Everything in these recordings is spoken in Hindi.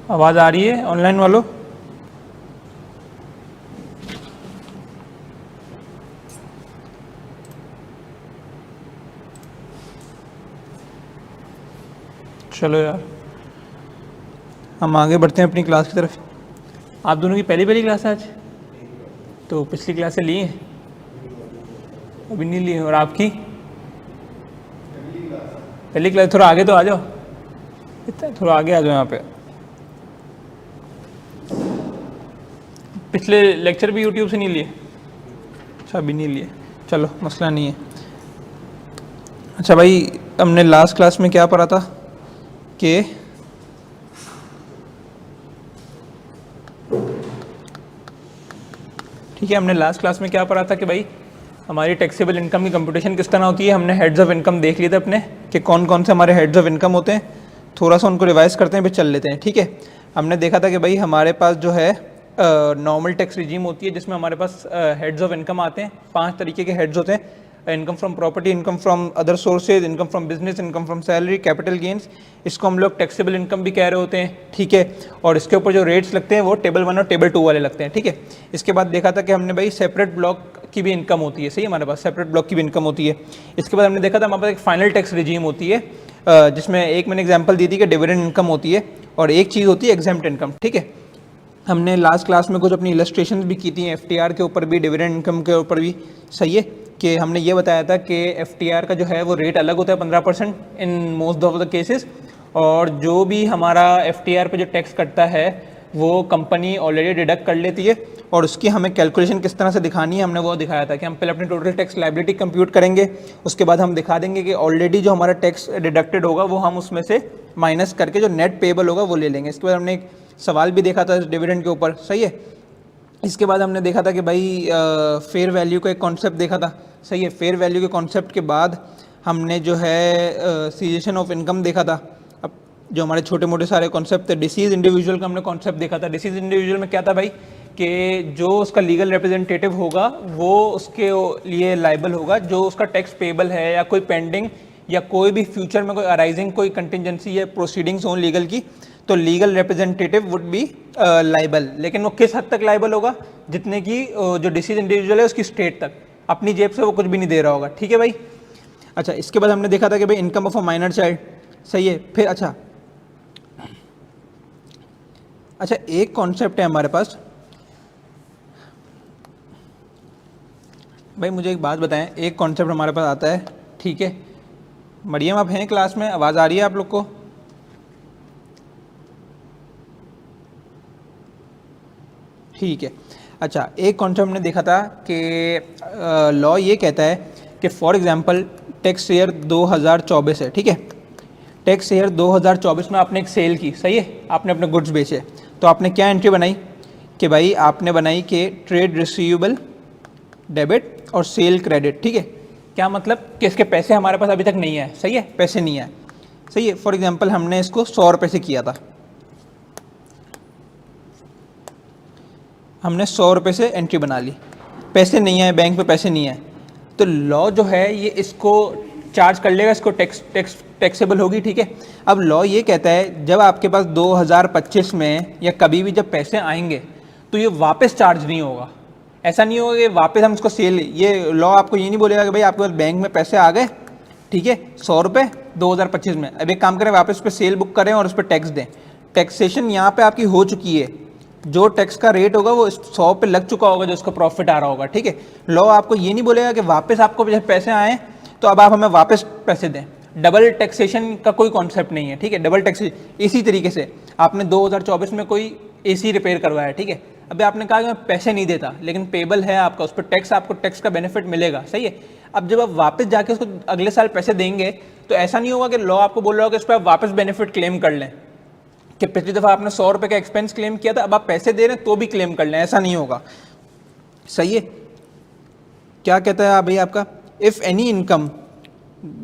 आवाज़ आ रही है ऑनलाइन वालों? चलो यार, हम आगे बढ़ते हैं अपनी क्लास की तरफ। आप दोनों की पहली क्लास है आज? तो पिछली क्लासें ली हैं? अभी नहीं ली हैं। और आपकी पहली क्लास? थोड़ा आगे तो आ जाओ, इतना थोड़ा आगे आ जाओ यहाँ पे। पिछले लेक्चर भी यूट्यूब से नहीं लिए? अच्छा, अभी नहीं लिए, चलो मसला नहीं है। अच्छा भाई, हमने लास्ट क्लास में क्या पढ़ा था कि ठीक है, हमने लास्ट क्लास में क्या पढ़ा था कि भाई हमारी टैक्सेबल इनकम की कंप्यूटेशन किस तरह होती है। हमने हेड्स ऑफ इनकम देख लिए थे अपने कि कौन कौन से हमारे हेड्स ऑफ इनकम होते हैं। थोड़ा सा उनको रिवाइज करते हैं, फिर चल लेते हैं। ठीक है, हमने देखा था कि भाई हमारे पास जो है नॉर्मल टैक्स रिजीम होती है, जिसमें हमारे पास हेड्स ऑफ इनकम आते हैं। 5 तरीके के हेड्स होते हैं: income from property, income from other sources, income from business, income from salary, capital gains. इसको हम लोग टैक्सेबल इनकम भी कह रहे होते हैं। ठीक है, और इसके ऊपर जो रेट्स लगते हैं वो टेबल 1 और टेबल 2 वाले लगते हैं। ठीक है, इसके बाद देखा था कि हमने भाई सेपरेट ब्लॉक की भी इनकम होती है। सही, हमारे पास सेपरेट ब्लॉक की भी इनकम होती है। इसके बाद हमने देखा था हमारे पास एक फाइनल टैक्स रिजीम होती है, जिसमें एक मैंने एग्जांपल दी थी कि डिविडेंड इनकम होती है, और एक चीज़ होती है एग्जेम्प्ट इनकम। ठीक है, हमने लास्ट क्लास में कुछ अपनी इलस्ट्रेशंस भी की थी एफटीआर के ऊपर भी, डिविडेंड इनकम के ऊपर भी। सही है, कि हमने ये बताया था कि एफटीआर का जो है वो रेट अलग होता है 15% in most of the cases, और जो भी हमारा एफटीआर पे जो टैक्स कटता है वो कंपनी ऑलरेडी डिडक्ट कर लेती है, और उसकी हमें कैलकुलेशन किस तरह से दिखानी है हमने वो दिखाया था कि हम पहले अपनी टोटल टैक्स लायबिलिटी कंप्यूट करेंगे, उसके बाद हम दिखा देंगे कि ऑलरेडी जो हमारा टैक्स डिडक्टेड होगा वो हम उसमें से माइनस करके जो नेट पेबल होगा वो ले लेंगे। इसके बाद हमने एक सवाल भी देखा था इस डिविडेंड के ऊपर। सही है, इसके बाद हमने देखा था कि भाई फेयर वैल्यू का एक कॉन्सेप्ट देखा था। सही है, फेयर वैल्यू के कॉन्सेप्ट के बाद हमने जो है सीजेशन ऑफ इनकम देखा था। अब जो हमारे छोटे मोटे सारे कॉन्सेप्ट थे, डिसीज इंडिविजुअल का हमने कॉन्सेप्ट देखा था। डिसीज इंडिविजुअल में क्या था भाई कि जो उसका लीगल रिप्रेजेंटेटिव होगा वो उसके लिए लाइबल होगा, जो उसका टैक्स पेबल है या कोई पेंडिंग या कोई भी फ्यूचर में कोई अराइजिंग कोई कंटिजेंसी या प्रोसीडिंग्स हों लीगल की, तो legal representative would be liable. लेकिन वो किस हद तक लाइबल होगा? जितने की जो डिसीज इंडिविजुअल है उसकी स्टेट तक, अपनी जेब से वो कुछ भी नहीं दे रहा होगा। ठीक है भाई। अच्छा, इसके बाद हमने देखा था कि भाई income of a minor child. सही है, फिर अच्छा एक कॉन्सेप्ट है हमारे पास भाई, मुझे एक बात बताएं, एक कॉन्सेप्ट हमारे पास आता है। ठीक है, मरियम आप हैं क्लास में? आवाज़ आ रही है आप लोग को? ठीक है। अच्छा, एक कॉन्सेप्ट हमने देखा था कि लॉ ये कहता है कि फॉर एग्जांपल टैक्स ईयर 2024 है। ठीक है, टैक्स ईयर 2024 में आपने एक सेल की। सही है, आपने अपने गुड्स बेचे, तो आपने क्या एंट्री बनाई कि भाई आपने बनाई कि ट्रेड रिसीवेबल डेबिट और सेल क्रेडिट। ठीक है, क्या मतलब कि इसके पैसे हमारे पास अभी तक नहीं है। सही है, पैसे नहीं है। सही है, फॉर एग्जांपल हमने इसको 100 रुपये से किया था, हमने 100 रुपये से एंट्री बना ली, पैसे नहीं है बैंक में, पैसे नहीं है, तो लॉ जो है ये इसको चार्ज कर लेगा, इसको टैक्सेबल होगी। ठीक है, अब लॉ ये कहता है जब आपके पास 2025 में या कभी भी जब पैसे आएंगे तो ये वापस चार्ज नहीं होगा। ऐसा नहीं होगा कि वापस हम इसको सेल, ये लॉ आपको ये नहीं बोलेगा कि भाई आपके पास बैंक में पैसे आ गए, ठीक है, 100 रुपये 2025 में, अब एक काम करें वापस उस पर सेल बुक करें और उस पर टैक्स दें। टैक्सेशन यहाँ पे आपकी हो चुकी है, जो टैक्स का रेट होगा वो 100 पे लग चुका होगा, जो उसका प्रॉफिट आ रहा होगा। ठीक है, लॉ आपको ये नहीं बोलेगा कि वापस आपको जब पैसे आए तो अब आप हमें वापस पैसे दें। डबल टैक्सेशन का कोई कॉन्सेप्ट नहीं है। ठीक है, डबल टैक्सेशन इसी तरीके से आपने 2024 में कोई एसी रिपेयर करवाया, ठीक है, अभी आपने कहा कि मैं पैसे नहीं देता, लेकिन पेबल है आपका, उस पर टैक्स, आपको टैक्स का बेनिफिट मिलेगा। सही है, अब जब आप वापस जाके उसको अगले साल पैसे देंगे तो ऐसा नहीं होगा कि लॉ आपको बोल रहा होगा कि इस पर आप वापस बेनिफिट क्लेम कर लें, कि पिछली दफ़ा आपने 100 रुपये का एक्सपेंस क्लेम किया था, अब आप पैसे दे रहे हैं तो भी क्लेम कर लें, ऐसा नहीं होगा। सही है, क्या कहता है भाई आपका, इफ़ एनी इनकम,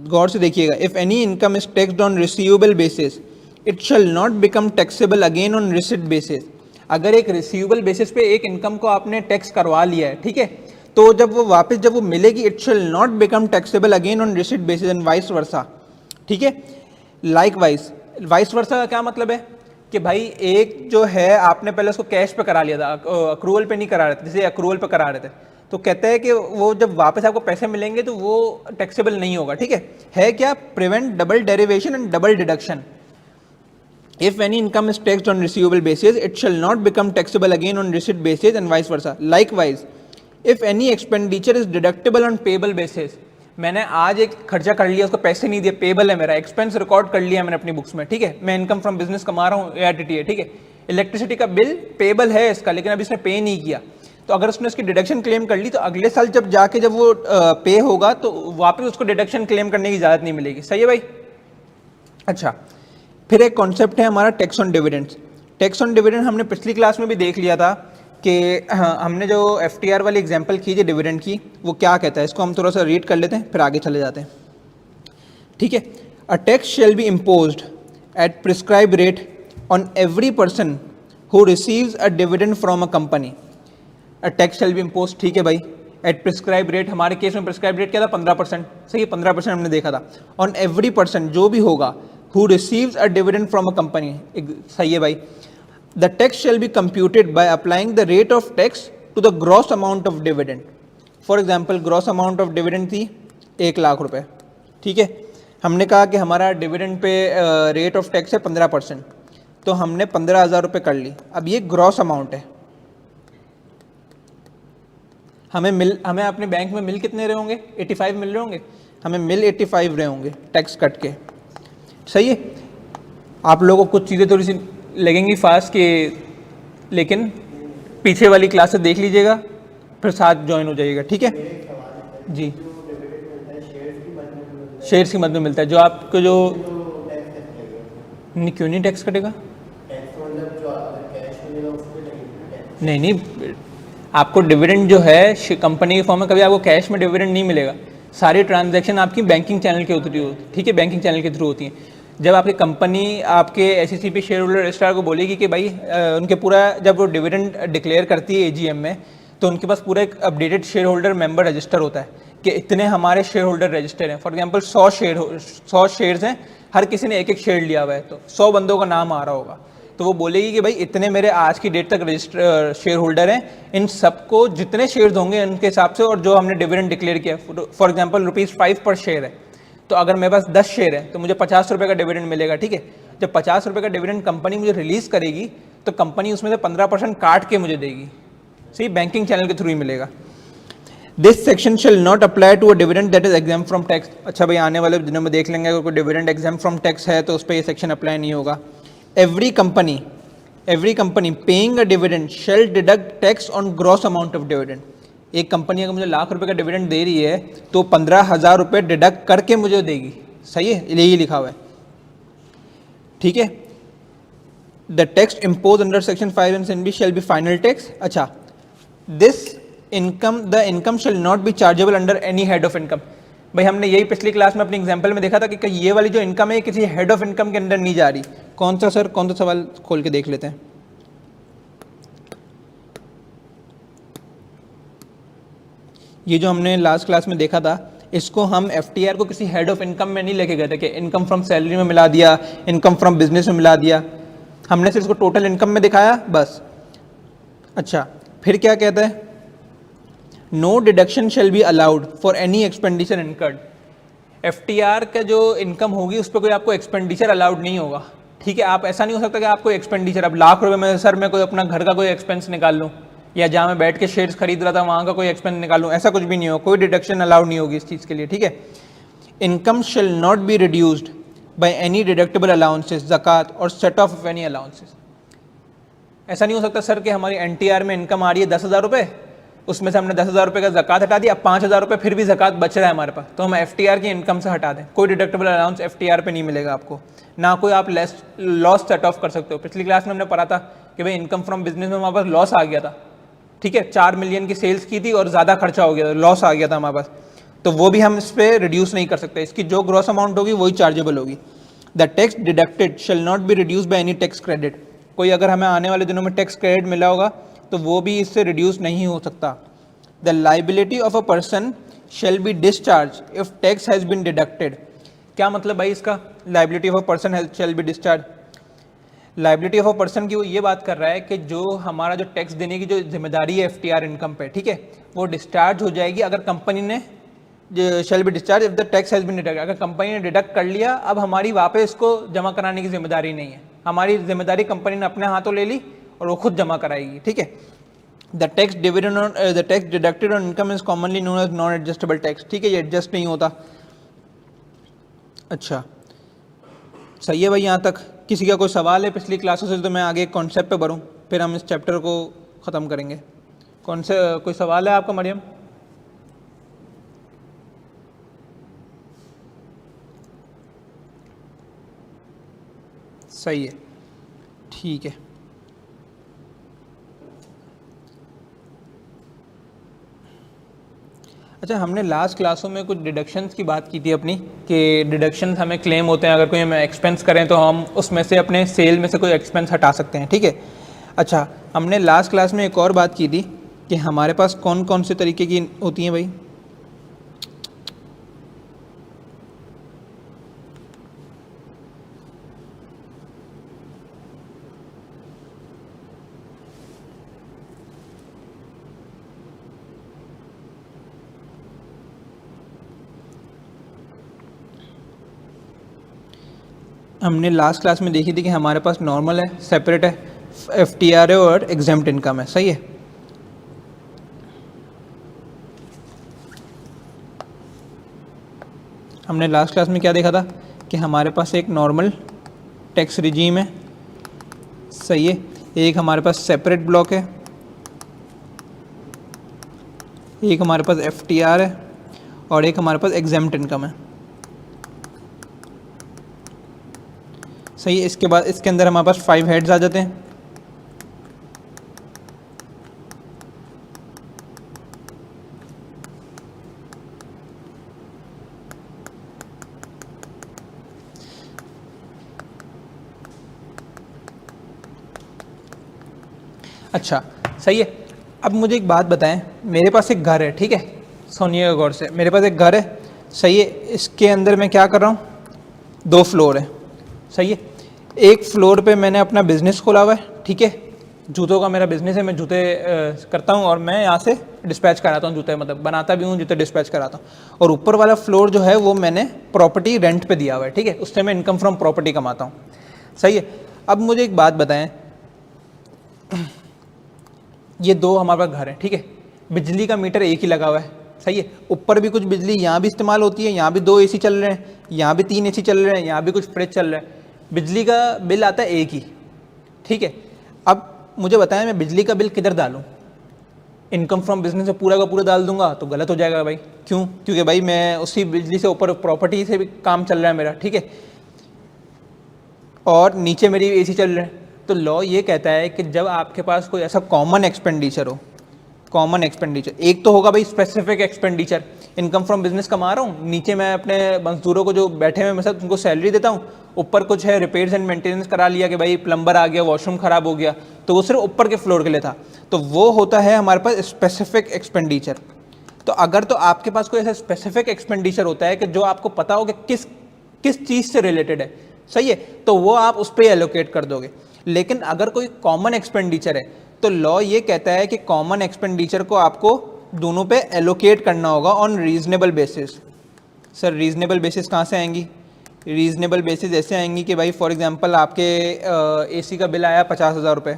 गौर से देखिएगा, if any income is taxed on receivable basis it shall not become taxable again on receipt basis. अगर एक रिसीवेबल बेसिस पे एक इनकम को आपने टैक्स करवा लिया है, ठीक है, तो जब वो वापस जब वो मिलेगी it shall not become taxable again on receipt basis and vice versa. ठीक है, लाइक वाइस, वाइस वर्सा का क्या मतलब है कि भाई एक जो है आपने पहले उसको कैश पे करा लिया था, अक्रूवल पे नहीं करा रहे थे, जैसे अक्रूवल पे करा रहे थे, तो कहते हैं कि वो जब वापस आपको पैसे मिलेंगे तो वो टैक्सेबल नहीं होगा। ठीक है क्या? Prevent double derivation and double deduction. If any income is taxed on receivable basis, it shall not become taxable again on receipt basis and vice versa. Likewise, if any expenditure is deductible on payable basis, मैंने आज एक खर्चा कर लिया, उसको पैसे नहीं दिए, पेबल है मेरा, एक्सपेंस रिकॉर्ड कर लिया मैंने अपनी बुक्स में, ठीक है, मैं इनकम फ्रॉम बिजनेस कमा रहा हूँ, ARTT है, ठीक है, इलेक्ट्रिसिटी का बिल पेबल है इसका, लेकिन अभी इसने पे नहीं किया, तो अगर उसने उसकी डिडक्शन क्लेम कर ली तो अगले साल जब जाके जब वो पे होगा तो वापस उसको डिडक्शन क्लेम करने की इजाजत नहीं मिलेगी। सही है भाई? अच्छा, फिर एक कॉन्सेप्ट है हमारा tax on dividends. Tax on dividend हमने पिछली क्लास में भी देख लिया था कि हमने जो FTR वाली एग्जांपल की थी डिविडेंड की, वो क्या कहता है, इसको हम थोड़ा सा रीड कर लेते हैं फिर आगे चले जाते हैं। ठीक है, a tax shall be imposed at prescribe rate on every person who receives a dividend from a company. A tax shall be imposed, ठीक है भाई, एट प्रिस्क्राइब रेट, हमारे केस में प्रिस्क्राइब रेट क्या था? 15%। सही है, 15% हमने देखा था। ऑन एवरी पर्सन, जो भी होगा, who receives a dividend from a company, सही है भाई। The tax shall be computed by applying the rate of tax to the gross amount of dividend. For example, gross amount of dividend थी 1 लाख रुपए, ठीक है, हमने कहा कि हमारा dividend pay rate of tax है 15%, तो हमने 15,000 रुपये कर ली। अब ये ग्रॉस अमाउंट है, हमें अपने बैंक में मिल कितने रहे होंगे? 85 मिल रहे होंगे, हमें मिल 85 रहे होंगे टैक्स कट के। सही है, आप लोगों को कुछ चीज़ें थोड़ी सी लगेंगी फास्ट के, लेकिन पीछे वाली क्लास से देख लीजिएगा फिर साथ ज्वाइन हो जाइएगा। ठीक है जी, शेयर्स की मद में मिलता है, जो आपको जो नहीं, क्यों नहीं टैक्स कटेगा? नहीं, आपको डिविडेंड जो है कंपनी के फॉर्म में कभी आपको कैश में डिविडेंड नहीं मिलेगा, सारी ट्रांजैक्शन आपकी बैंकिंग चैनल के थ्रू होती, ठीक है, बैंकिंग चैनल के थ्रू होती हैं। जब आपकी कंपनी आपके SECP शेयर होल्डर रजिस्ट्रार को बोलेगी कि भाई उनके पूरा, जब वो डिविडेंड डिक्लेयर करती है AGM में, तो उनके पास पूरा एक updated share holder member register होता है कि इतने हमारे शेयर होल्डर रजिस्टर हैं। फॉर एग्जांपल 100 शेयर्स हैं, हर किसी ने एक शेयर लिया हुआ है, तो 100 बंदों का नाम आ रहा होगा, तो वो बोलेगी कि भाई इतने मेरे आज की डेट तक रजिस्टर शेयर होल्डर हैं, इन सबको जितने शेयर्स होंगे उनके हिसाब से, और जो हमने डिविडेंड डिक्लेयर किया, फॉर एग्जांपल ₹5 पर शेयर है, तो अगर मेरे पास 10 शेयर है तो मुझे 50 रुपये का डिविडेंड मिलेगा। ठीक है, जब 50 रुपये का डिविडेंड कंपनी मुझे रिलीज़ करेगी तो कंपनी उसमें से 15% काट के मुझे देगी। सही, बैंकिंग चैनल के थ्रू ही मिलेगा। This section shall not apply to a dividend that is exempt from tax. अच्छा भाई, आने वाले दिनों में देख लेंगे, अगर कोई डिविडेंड एग्जाम्प्ट फ्रॉम टैक्स है तो उस पर ये सेक्शन अप्लाई नहीं होगा। Every company paying a dividend shall deduct tax on gross amount of dividend. एक कंपनी अगर मुझे ₹1,00,000 का डिविडेंड दे रही है तो 15,000 रुपये डिडक्ट करके मुझे देगी। सही है, यही लिखा हुआ है। ठीक है, the tax impose under section 5 and 7B shall be final tax. अच्छा, this income, the income shall not be chargeable under any head of income. भाई हमने यही पिछली क्लास में अपनी एग्जाम्पल में देखा था कि ये वाली जो इनकम है किसी हेड ऑफ इनकम के अंदर नहीं जा रही। कौन सा सर, कौन सा सवाल खोल के देख लेते हैं। ये जो हमने लास्ट क्लास में देखा था, इसको हम FTR को किसी हेड ऑफ इनकम में नहीं लेके गए थे कि इनकम फ्रॉम सैलरी में मिला दिया, इनकम फ्रॉम बिजनेस में मिला दिया, हमने सिर्फ इसको टोटल इनकम में दिखाया बस। अच्छा, फिर क्या कहता है? No deduction shall be allowed for any expenditure incurred. FTR का जो इनकम होगी उस पर कोई आपको एक्सपेंडिचर अलाउड नहीं होगा। ठीक है, आप ऐसा नहीं हो सकता कि आपको एक्सपेंडिचर, अब ₹1,00,000 में सर मैं कोई अपना घर का कोई एक्सपेंस निकाल लूँ, या जहाँ मैं बैठ के शेयर्स खरीद रहा था वहाँ का कोई एक्सपेंस निकालूं, ऐसा कुछ भी नहीं हो, कोई डिडक्शन अलाउड नहीं होगी इस चीज़ के लिए। ठीक है, income shall not be reduced by any deductible allowances, ज़कात और सेट ऑफ एनी अलाउंसेस। ऐसा नहीं हो सकता सर कि हमारी NTR में इनकम आ रही है 10,000 रुपये, उसमें से हमने 10,000 रुपये का ज़कात हटा दिया, अब 5,000 रुपये फिर भी ज़कात बच रहा है हमारे पास, तो हम FTR की इनकम से हटा दें। कोई डिडक्टेबल अलाउंस FTR पे नहीं मिलेगा आपको, ना कोई आप लॉस सेट ऑफ कर सकते हो। पिछली क्लास में हमने पढ़ा था कि भाई इनकम फ्रॉम बिजनेस में हमारे पास लॉस आ गया था। ठीक है, 4 मिलियन की सेल्स की थी और ज़्यादा खर्चा हो गया, लॉस आ गया था हमारे पास, तो वो भी हम इस पर रिड्यूस नहीं कर सकते। इसकी जो ग्रॉस अमाउंट होगी वही चार्जेबल होगी। The tax deducted shell not be reduce by any tax credit. कोई अगर हमें आने वाले दिनों में टैक्स क्रेडिट मिला होगा तो वो भी इससे रिड्यूस नहीं हो सकता। The liability of a person shall be discharge if tax has been deducted. क्या मतलब भाई इसका, liability of a person shall be discharge? Liability of a person की वो ये बात कर रहा है कि जो हमारा जो टैक्स देने की जो जिम्मेदारी है FTR इनकम पे, ठीक है, वो डिस्चार्ज हो जाएगी अगर कंपनी ने shall be discharge if the tax has been deduct, अगर कंपनी ने डिडक्ट कर लिया, अब हमारी वापस इसको जमा कराने की जिम्मेदारी नहीं है, हमारी जिम्मेदारी कंपनी ने अपने हाथों ले ली और वो खुद जमा कराएगी, ठीक है। The tax dividend on the tax deducted on income is commonly known as non adjustable tax, ठीक है, ये एडजस्ट नहीं होता। अच्छा सही है भाई, यहाँ तक किसी का कोई सवाल है पिछली क्लासों से तो मैं आगे कॉन्सेप्ट पे बढ़ूँ, फिर हम इस चैप्टर को ख़त्म करेंगे। कौन से कोई सवाल है आपका मरियम? सही है, ठीक है। अच्छा, हमने लास्ट क्लासों में कुछ डिडक्शंस की बात की थी अपनी, कि डिडक्शंस हमें क्लेम होते हैं अगर कोई हमें एक्सपेंस करें तो हम उसमें से अपने सेल में से कोई एक्सपेंस हटा सकते हैं, ठीक है। अच्छा, हमने लास्ट क्लास में एक और बात की थी कि हमारे पास कौन कौन से तरीके की होती हैं भाई? हमने लास्ट क्लास में देखी थी कि हमारे पास नॉर्मल है, सेपरेट है, FTR है और एग्जेम्प्ट इनकम है, सही है। हमने लास्ट क्लास में क्या देखा था कि हमारे पास एक नॉर्मल टैक्स रिजीम है, सही है, एक हमारे पास सेपरेट ब्लॉक है, एक हमारे पास FTR है और एक हमारे पास एग्जेम्प्ट इनकम है, सही है। इसके बाद इसके अंदर हमारे पास 5 हेड्स आ जाते हैं, अच्छा सही है। अब मुझे एक बात बताएं, मेरे पास एक घर है, ठीक है, सुनिएगा गौर से, मेरे पास एक घर है, सही है, इसके अंदर मैं क्या कर रहा हूँ, 2 फ्लोर है, सही है। एक फ्लोर पे मैंने अपना बिजनेस खोला हुआ है, ठीक है, जूतों का मेरा बिजनेस है, मैं जूते करता हूँ और मैं यहाँ से डिस्पैच कराता हूँ जूते, मतलब बनाता भी हूँ जूते, डिस्पैच कराता हूँ। और ऊपर वाला फ्लोर जो है वो मैंने प्रॉपर्टी रेंट पे दिया हुआ है, ठीक है, उससे मैं इनकम फ्रॉम प्रॉपर्टी कमाता हूँ, सही है। अब मुझे एक बात बताएं, ये 2 हमारे पास घर है, ठीक है, बिजली का मीटर एक ही लगा हुआ है, सही है, ऊपर भी कुछ बिजली यहाँ भी इस्तेमाल होती है, यहाँ भी 2 AC चल रहे हैं, यहाँ भी 3 AC चल रहे हैं, यहाँ भी कुछ फ्रिज चल रहा है, बिजली का बिल आता है एक ही, ठीक है। अब मुझे बताएं मैं बिजली का बिल किधर डालूं? इनकम फ्रॉम बिजनेस में पूरा का पूरा डाल दूंगा तो गलत हो जाएगा भाई, क्यों? क्योंकि भाई मैं उसी बिजली से ऊपर प्रॉपर्टी से भी काम चल रहा है मेरा, ठीक है, और नीचे मेरी AC चल रहा है। तो लॉ ये कहता है कि जब आपके पास कोई ऐसा कॉमन एक्सपेंडिचर हो, कॉमन एक्सपेंडिचर, एक तो होगा भाई specific expenditure, income from business कमा रहा हूँ, नीचे मैं अपने मजदूरों को जो बैठे हुए मेरे साथ उनको सैलरी देता हूँ, ऊपर कुछ है रिपेयर्स एंड मेंटेनेंस करा लिया कि भाई प्लम्बर आ गया, वॉशरूम खराब हो गया, तो वो सिर्फ ऊपर के फ्लोर के लिए था, तो वो होता है हमारे पास स्पेसिफिक एक्सपेंडिचर। तो अगर तो आपके पास कोई ऐसा स्पेसिफिक एक्सपेंडिचर होता है कि जो आपको पता हो कि किस किस चीज़ से रिलेटेड है, सही है, तो वो आप उस पर एलोकेट कर दोगे। लेकिन अगर कोई कॉमन एक्सपेंडिचर है तो लॉ ये कहता है कि कॉमन एक्सपेंडिचर को आपको दोनों पे एलोकेट करना होगा on reasonable basis. Sir reasonable basis कहाँ से आएंगी? रीजनेबल बेसिस ऐसे आएंगी कि भाई फॉर एग्जांपल आपके AC का बिल आया 50,000 रुपये,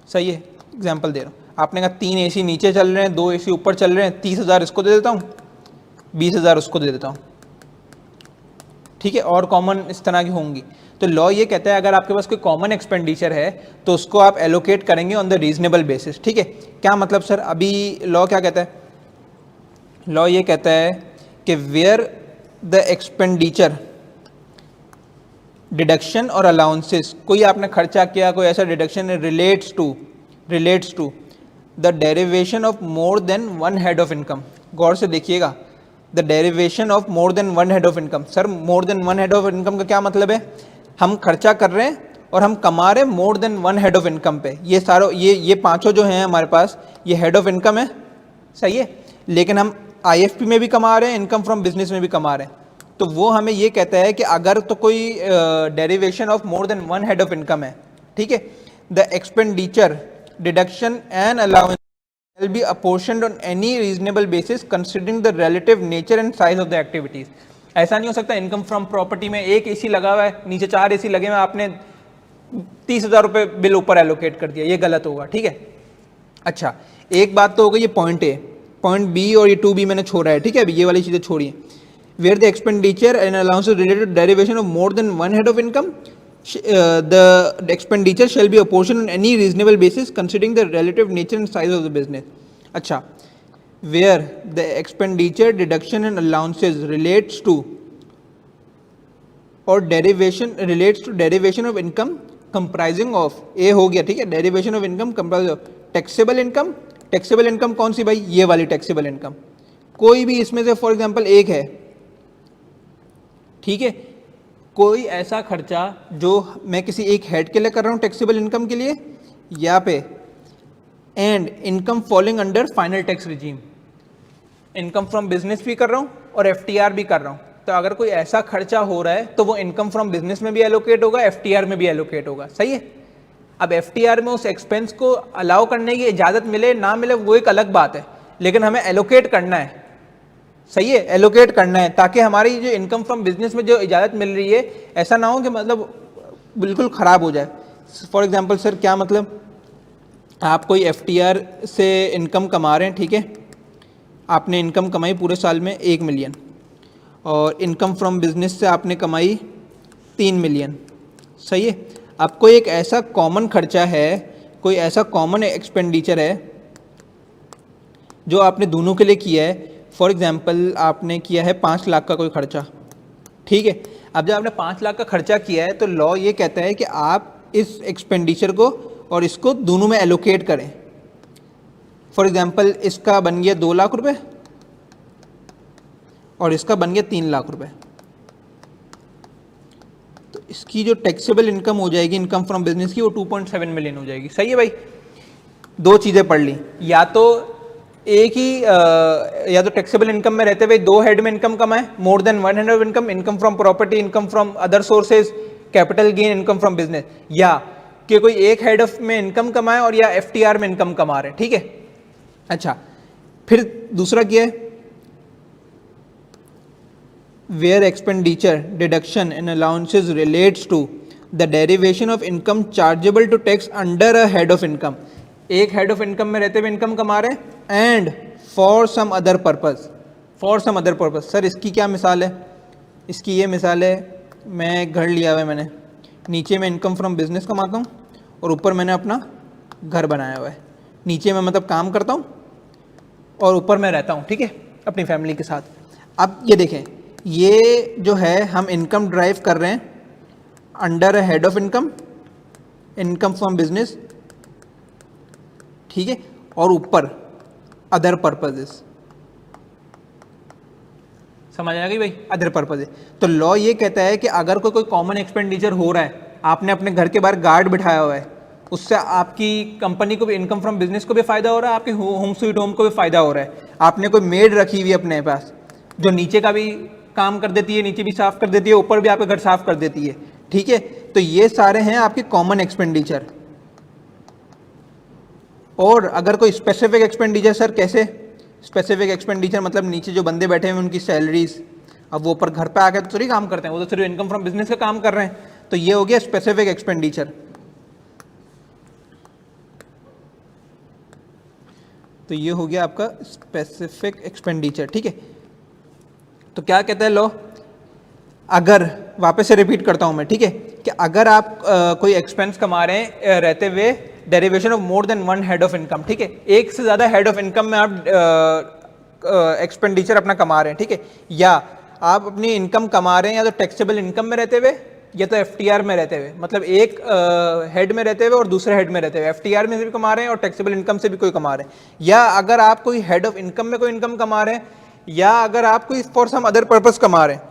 सही है, एग्जांपल दे रहा हूँ, आपने कहा 3 AC नीचे चल रहे हैं, 2 AC ऊपर चल रहे हैं, 30,000 इसको दे देता हूँ, 20,000 उसको दे देता हूँ, ठीक है, और कॉमन इस तरह की होंगी। तो लॉ ये कहता है अगर आपके पास कोई कॉमन एक्सपेंडिचर है तो उसको आप एलोकेट करेंगे ऑन द रीजनेबल बेसिस, ठीक है। क्या मतलब सर? अभी लॉ क्या कहता है? लॉ ये कहता है कि वेयर द एक्सपेंडिचर डिडक्शन और अलाउंसेस, कोई आपने खर्चा किया, कोई ऐसा deduction relates to the derivation of more than 1 head of income. गौर से देखिएगा, the derivation of more than 1 head of income. Sir more than 1 head of income का क्या मतलब है? हम खर्चा कर रहे हैं और हम कमा रहे हैं मोर देन 1 हेड ऑफ इनकम पे। ये सारों ये पांचों जो हैं हमारे पास, ये हेड ऑफ इनकम है, सही है, लेकिन हम IFP में भी कमा रहे हैं, इनकम फ्रॉम बिजनेस में भी कमा रहे हैं, तो वो हमें ये कहता है कि अगर तो कोई derivation of more than one head of income है, ठीक है, the expenditure deduction and allowance will be apportioned on any reasonable basis considering the relative nature and size of the activities. ऐसा नहीं हो सकता इनकम फ्रॉम प्रॉपर्टी में एक एसी लगा हुआ है, नीचे 4 एसी लगे हुए हैं, आपने 30,000 रुपये बिल ऊपर एलोकेट कर दिया, ये गलत होगा, ठीक है। अच्छा, एक बात तो हो गई ये पॉइंट ए, पॉइंट बी और ये 2B मैंने छोड़ा है, ठीक है, अभी ये वाली चीज़ें छोड़िए। Where the expenditure and allowance related to derivation of more than one head of income, the expenditure shall be apportioned on any reasonable basis considering the relative nature and size of the business. अच्छा, where the expenditure deduction and allowances relates to or derivation relates to derivation of income comprising of, ए हो गया, ठीक है, derivation of income comprising of taxable income. taxable income कौन सी भाई, ये वाली taxable income, कोई भी इसमें से फॉर एग्जांपल एक है, ठीक है, कोई ऐसा खर्चा जो मैं किसी एक हेड के लिए कर रहा हूँ टैक्सेबल इनकम के लिए, या पे and income falling under final tax regime, income from business भी कर रहा हूँ और एफटीआर भी कर रहा हूँ। तो अगर कोई ऐसा खर्चा हो रहा है तो वो इनकम फ्रॉम बिजनेस में भी एलोकेट होगा, एफटीआर में भी एलोकेट होगा, सही है। अब एफटीआर में उस एक्सपेंस को अलाउ करने की इजाज़त मिले ना मिले वो एक अलग बात है, लेकिन हमें एलोकेट करना है, सही है, एलोकेट करना है, ताकि हमारी जो इनकम फ्रॉम बिजनेस में जो इजाज़त मिल रही है ऐसा ना हो कि मतलब बिल्कुल ख़राब हो जाए। फॉर एग्जांपल सर क्या मतलब, आप कोई एफटीआर से इनकम कमा रहे हैं, ठीक है, आपने इनकम कमाई पूरे साल में 1 मिलियन और इनकम फ्रॉम बिजनेस से आपने कमाई 3 मिलियन, सही है। अब कोई एक ऐसा कॉमन खर्चा है, कोई ऐसा कॉमन एक्सपेंडिचर है जो आपने दोनों के लिए किया है। फॉर एग्जाम्पल आपने किया है 5 लाख का कोई खर्चा, ठीक है। अब जब आपने 5 लाख का खर्चा किया है तो लॉ ये कहता है कि आप इस एक्सपेंडिचर को और इसको दोनों में एलोकेट करें। फॉर एग्जाम्पल इसका बन गया 2 लाख रुपए और इसका बन गया 3 लाख रुपए, तो इसकी जो टैक्सेबल इनकम हो जाएगी इनकम फ्रॉम बिजनेस की वो 2.7 मिलियन हो जाएगी, सही है भाई। दो चीज़ें पढ़ ली, या तो एक ही या तो टैक्सेबल इनकम में रहते हुए 2 हेड में इनकम कमाए, मोर than 1 head of income, income from property, income from other sources, capital gain, income from business, या कि कोई एक हेड ऑफ में इनकम कमाए और या एफटीआर में इनकम कमा रहे हैं, ठीक है। अच्छा, फिर दूसरा क्या है, where expenditure deduction and allowances relates to the derivation of income chargeable to tax under a head of income, एक हेड ऑफ इनकम में रहते हुए इनकम कमा रहे हैं and for some other purpose, for some other purpose. Sir इसकी क्या मिसाल है, इसकी ये मिसाल है, मैं घर लिया हुआ है मैंने, नीचे मैं इनकम फ्रॉम बिजनेस कमाता हूँ और ऊपर मैंने अपना घर बनाया हुआ है, नीचे मैं मतलब काम करता हूँ और ऊपर मैं रहता हूँ, ठीक है, अपनी फैमिली के साथ। अब ये देखें, ये जो है हम इनकम ड्राइव कर रहे हैं under a head of income, income from business, ठीक है, और ऊपर अदर पर्पजेस, समझ आ गई भाई, अदर पर्पजेस। तो लॉ ये कहता है कि अगर कोई कॉमन एक्सपेंडिचर हो रहा है, आपने अपने घर के बाहर गार्ड बिठाया हुआ है, उससे आपकी कंपनी को भी, इनकम फ्रॉम बिजनेस को भी फायदा हो रहा है, आपके होम स्वीट होम को भी फायदा हो रहा है। आपने कोई मेड रखी हुई है अपने पास जो नीचे का भी काम कर देती है, नीचे भी साफ कर देती है, ऊपर भी आपका घर साफ कर देती है, ठीक है। तो ये सारे हैं आपके कॉमन एक्सपेंडिचर। और अगर कोई स्पेसिफिक एक्सपेंडिचर, सर कैसे स्पेसिफिक एक्सपेंडिचर, मतलब नीचे जो बंदे बैठे हैं उनकी सैलरीज, अब वो ऊपर घर पे आकर तो थोड़ी काम करते हैं, वो तो सिर्फ इनकम फ्रॉम बिजनेस का काम कर रहे हैं, तो ये हो गया स्पेसिफिक एक्सपेंडिचर। तो ये हो गया आपका स्पेसिफिक एक्सपेंडिचर, ठीक है। तो क्या कहता है लॉ, अगर, वापस से रिपीट करता हूं मैं, ठीक है, कि अगर आप कोई एक्सपेंस कमा रहे हैं रहते हुए derivation of more than 1 head of income, ठीक है, एक से ज़्यादा हेड ऑफ इनकम में आप एक्सपेंडिचर अपना कमा रहे हैं, ठीक है, या आप अपनी इनकम कमा रहे हैं या तो टैक्सेबल इनकम में रहते हुए या तो एफटीआर में रहते हुए, मतलब एक हेड में रहते हुए और दूसरे हेड में रहते हुए, एफटीआर में से भी कमा रहे हैं और टैक्सेबल इनकम से भी कोई कमा रहे हैं, या अगर आप कोई हेड ऑफ इनकम में कोई इनकम कमा रहे हैं, या अगर आप कोई फॉर सम अदर पर्पस कमा रहे हैं,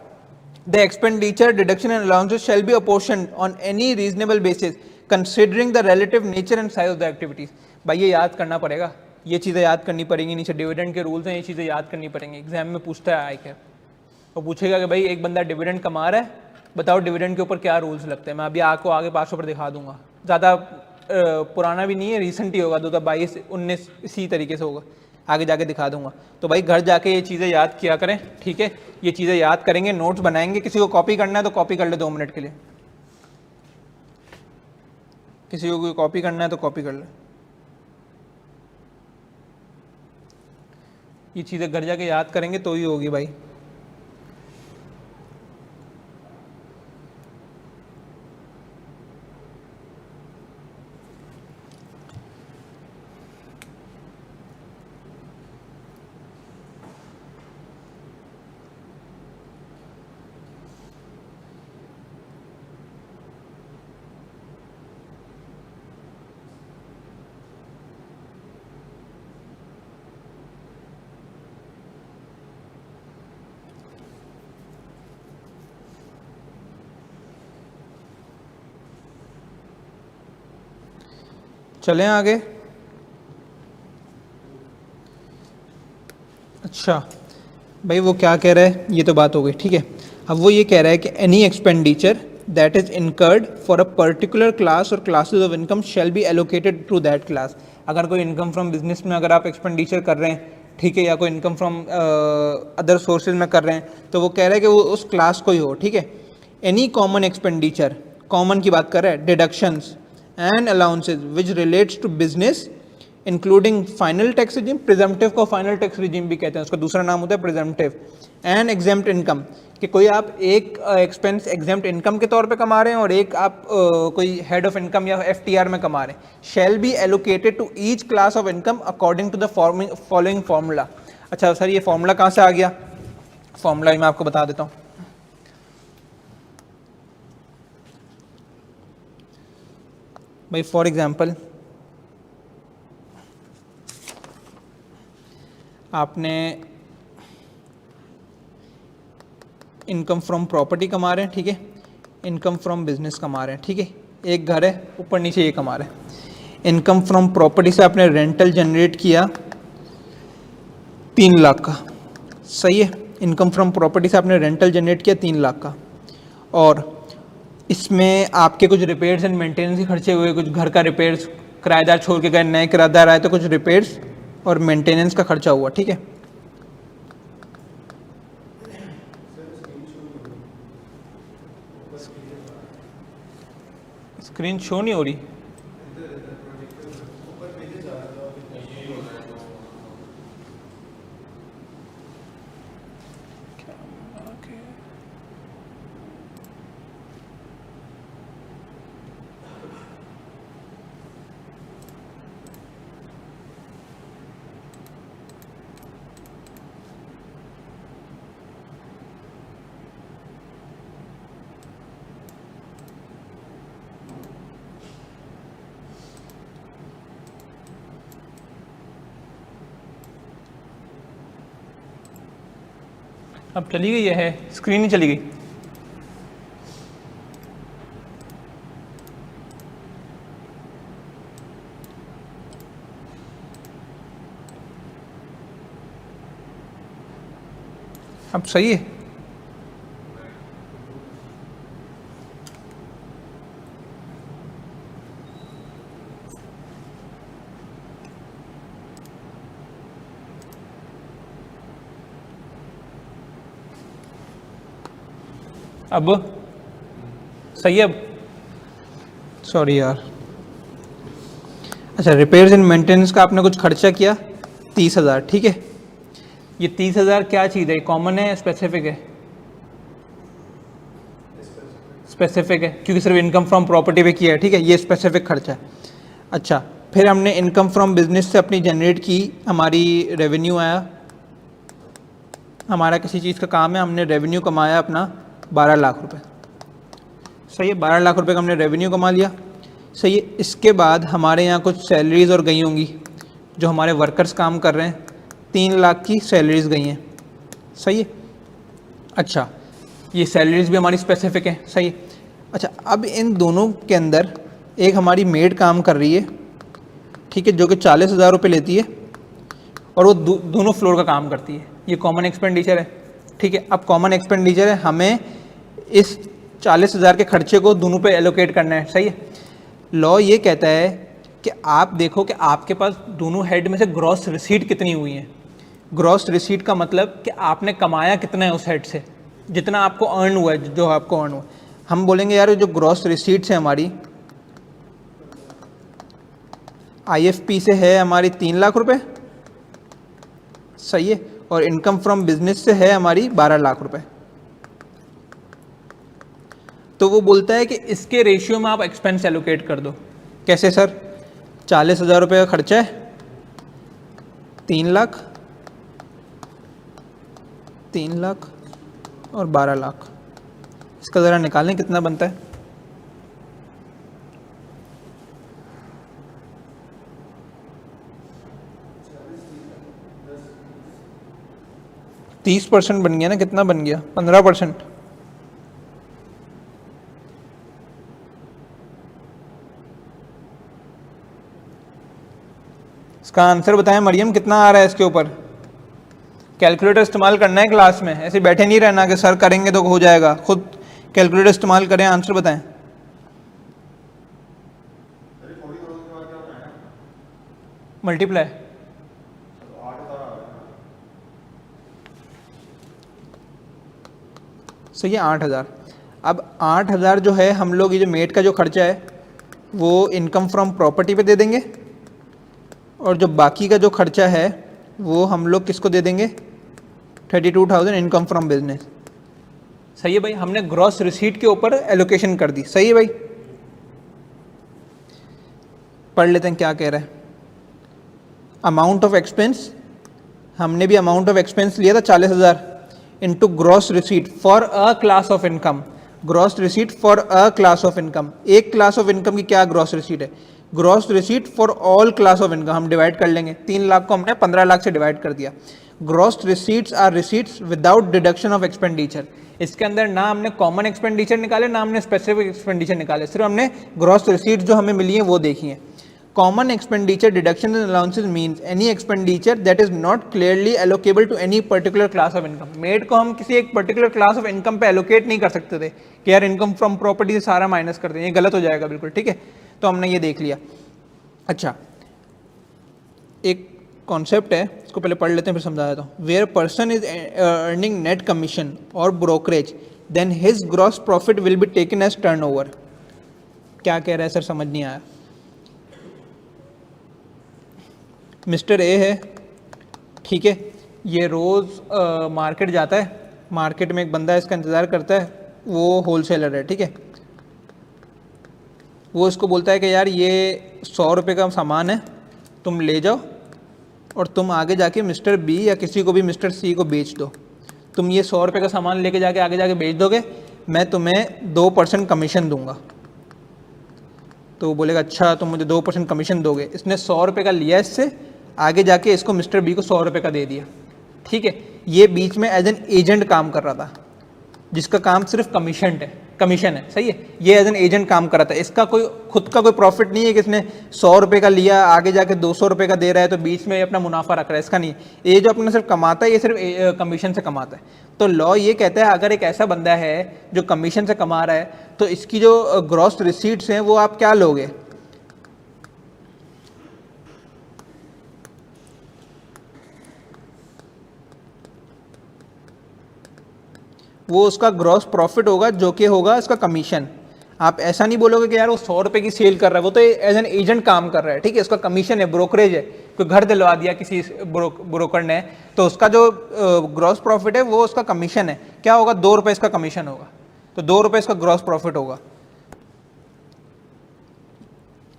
the expenditure deduction and allowances shall be apportioned on any reasonable basis considering the relative nature and size of the activities. भाई ये याद करना पड़ेगा, ये चीज़ें याद करनी पड़ेंगी, नीचे डिविडेंड के रूल्स हैं, ये चीज़ें याद करनी पड़ेंगी, एग्जाम में पूछता है आए क्या। वो पूछेगा कि भाई एक बंदा डिविडेंड कमा रहा है, बताओ डिविडेंड के ऊपर क्या रूल्स लगते हैं। मैं अभी आपको आगे पास पर दिखा दूंगा, ज़्यादा पुराना भी नहीं है, रिसेंट ही होगा, 2022-19 इसी तरीके से होगा, आगे जाके दिखा दूंगा। तो भाई घर जाके ये चीज़ें याद किया करें, ठीक है। ये चीज़ें याद करेंगे, नोट्स बनाएंगे, किसी को कॉपी करना है तो कॉपी कर ले 2 मिनट के लिए, किसी को कोई कॉपी करना है तो कॉपी कर ले। ये चीज़ें घर जाके याद करेंगे तो ही होगी भाई। चलें आगे। अच्छा भाई वो क्या कह रहा है, ये तो बात हो गई, ठीक है। अब वो ये कह रहा है कि any expenditure that is incurred for a particular class और classes of income shall be allocated to that class. अगर कोई इनकम फ्रॉम बिजनेस में अगर आप एक्सपेंडिचर कर रहे हैं, ठीक है, या कोई इनकम फ्रॉम अदर सोर्सेज में कर रहे हैं, तो वो कह रहा है कि वो उस क्लास को ही हो, ठीक है। एनी कॉमन एक्सपेंडिचर, कॉमन की बात कर रहा है, deductions and allowances which relates to business including final tax regime, presumptive को फाइनल टैक्स रिजीम भी कहते हैं, उसका दूसरा नाम होता है प्रिजम्पटिव, एंड एग्जेम्प्ट इनकम, कि कोई आप एक एक्सपेंस एग्जेम्प्ट इनकम के तौर पे कमा रहे हैं और एक आप कोई हेड ऑफ इनकम या एफटीआर में कमा रहे हैं, shall be allocated to each class of income according to the following formula. अच्छा सर ये फार्मूला कहाँ से आ गया, फार्मूला मैं आपको बता देता हूँ। भाई फॉर एग्जाम्पल आपने इनकम फ्रॉम प्रॉपर्टी कमा रहे हैं, ठीक है, इनकम फ्रॉम बिजनेस कमा रहे हैं, ठीक है, एक घर है ऊपर नीचे ये कमा रहे हैं। इनकम फ्रॉम प्रॉपर्टी से आपने रेंटल जनरेट किया 3 लाख का, सही है। इनकम फ्रॉम प्रॉपर्टी से आपने रेंटल जनरेट किया 3 लाख का, और इसमें आपके कुछ रिपेयर्स एंड मेंटेनेंस के खर्चे हुए, कुछ घर का रिपेयर्स, किराएदार छोड़ के गए, नए किराएदार आए तो कुछ रिपेयर्स और मेंटेनेंस का खर्चा हुआ, ठीक है। स्क्रीन शो नहीं हो रही, अब चली गई है, स्क्रीन ही चली गई। अब सही है, अब सही है। अब सॉरी यार, अच्छा रिपेयर्स एंड मेंटेनेंस का आपने कुछ खर्चा किया 30,000, ठीक है। ये 30,000 क्या चीज़ है, कॉमन है स्पेसिफिक है? स्पेसिफिक है क्योंकि सिर्फ इनकम फ्रॉम प्रॉपर्टी पे किया है, ठीक है, ये स्पेसिफिक खर्चा है। अच्छा फिर हमने इनकम फ्रॉम बिजनेस से अपनी जनरेट की, हमारी रेवेन्यू आया, हमारा किसी चीज़ का काम है, हमने रेवेन्यू कमाया अपना 12 लाख रुपए, सही है। 12 लाख रुपए का हमने रेवेन्यू कमा लिया, सही है। इसके बाद हमारे यहाँ कुछ सैलरीज और गई होंगी, जो हमारे वर्कर्स काम कर रहे हैं, 3 लाख की सैलरीज गई हैं, सही है। अच्छा ये सैलरीज भी हमारी स्पेसिफिक है, सही है। अच्छा अब इन दोनों के अंदर एक हमारी मेड काम कर रही है, ठीक है, जो कि 40,000 रुपये लेती है और वो दोनों फ्लोर का काम करती है, ये कॉमन एक्सपेंडिचर है, ठीक है। अब कॉमन एक्सपेंडिचर है, हमें इस 40,000 के खर्चे को दोनों पे एलोकेट करना है, सही है। लॉ ये कहता है कि आप देखो कि आपके पास दोनों हेड में से ग्रॉस रिसीट कितनी हुई है। ग्रॉस रिसीट का मतलब कि आपने कमाया कितना है उस हेड से, जितना आपको अर्न हुआ है, जो आपको अर्न हुआ। हम बोलेंगे यार जो ग्रॉस रिसीट्स है हमारी IFP से है हमारी 3 लाख रुपए, सही है, और इनकम फ्रॉम बिजनेस से है हमारी 12 लाख रुपए। तो वो बोलता है कि इसके रेशियो में आप एक्सपेंस एलोकेट कर दो। कैसे सर? 40,000 रुपये का खर्चा है, 3 लाख, 3 लाख और 12 लाख। इसका ज़रा निकालें कितना बनता है। 30% बन गया ना, कितना बन गया? 15%। इसका आंसर बताएं मरियम, कितना आ रहा है इसके ऊपर? कैलकुलेटर इस्तेमाल करना है क्लास में, ऐसे बैठे नहीं रहना कि सर करेंगे तो हो जाएगा, खुद कैलकुलेटर इस्तेमाल करें, आंसर बताएं। मल्टीप्लाई सही है, 8,000। अब 8,000 जो है हम लोग ये जो मेट का जो खर्चा है वो इनकम फ्रॉम प्रॉपर्टी पे दे देंगे, और जो बाकी का जो खर्चा है वो हम लोग किसको दे देंगे? 32,000 इनकम फ्रॉम बिजनेस। सही है भाई, हमने ग्रॉस रिसीट के ऊपर एलोकेशन कर दी। सही है भाई, पढ़ लेते हैं क्या कह रहा है। अमाउंट ऑफ एक्सपेंस, हमने भी अमाउंट ऑफ एक्सपेंस लिया था 40,000 into gross receipt for a class of income. Gross receipt for a class of income, एक क्लास ऑफ इनकम की क्या ग्रॉस रिसीट है? Gross receipt for all class of income. हम डिवाइड कर लेंगे, 3 लाख को हमने 15 लाख से डिवाइड कर दिया। Gross receipts are receipts without deduction of expenditure. इसके अंदर ना हमने कॉमन एक्सपेंडिचर निकाले, ना हमने स्पेसिफिक एक्सपेंडिचर निकाले, सिर्फ हमने ग्रॉस रिसीट्स जो हमें मिली है वो देखी है। Common expenditure deduction and allowances means any expenditure that is not clearly allocable to any particular class of income. Made को हम किसी एक पर्टिकुलर क्लास ऑफ इनकम पे एलोकेट नहीं कर सकते थे कि यार इनकम फ्रॉम प्रॉपर्टी से सारा माइनस कर दें, ये गलत हो जाएगा बिल्कुल, ठीक है। तो हमने ये देख लिया। अच्छा, एक कॉन्सेप्ट है, इसको पहले पढ़ लेते हैं फिर समझा देता हूँ। Where person is earning net commission और brokerage then his gross profit will be taken as turnover. क्या कह रहा है सर, समझ नहीं आया। मिस्टर ए है, ठीक है, ये रोज़ मार्केट जाता है, मार्केट में एक बंदा इसका इंतज़ार करता है, वो होलसेलर है, ठीक है। वो इसको बोलता है कि यार ये 100 रुपये का सामान है, तुम ले जाओ और तुम आगे जाके मिस्टर बी या किसी को भी मिस्टर सी को बेच दो। तुम ये 100 रुपये का सामान लेके जाके आगे जाके बेच दोगे, मैं तुम्हें 2% कमीशन दूंगा। तो वो बोलेगा अच्छा तुम मुझे 2% कमीशन दोगे। इसने 100 रुपये का लिया इससे, आगे जाके इसको मिस्टर बी को 100 रुपये का दे दिया, ठीक है। ये बीच में एज एन एजेंट काम कर रहा था, जिसका काम सिर्फ कमीशन है, सही है। ये एज एन एजेंट काम कर रहा था, इसका कोई खुद का कोई प्रॉफिट नहीं है कि इसने 100 रुपये का लिया, आगे जाके 200 रुपये का दे रहा है तो बीच में अपना मुनाफा रख रहा है, इसका नहीं। ये जो अपना सिर्फ कमाता है, ये सिर्फ कमीशन से कमाता है। तो लॉ ये कहता है अगर एक ऐसा बंदा है जो कमीशन से कमा रहा है तो इसकी जो ग्रॉस रिसीट्स हैं वो आप क्या लोगे? वो उसका ग्रॉस प्रॉफिट होगा जो कि होगा इसका कमीशन। आप ऐसा नहीं बोलोगे कि यार वो 100 रुपये की सेल कर रहा है, वो तो एज एन एजेंट काम कर रहा है, ठीक है। उसका कमीशन है, ब्रोकरेज है, कोई घर दिलवा दिया किसी ब्रोकर ने, तो उसका जो ग्रॉस प्रॉफिट है वो उसका कमीशन है। क्या होगा? 2 रुपये इसका कमीशन होगा, तो 2 रुपये इसका ग्रॉस प्रॉफिट होगा।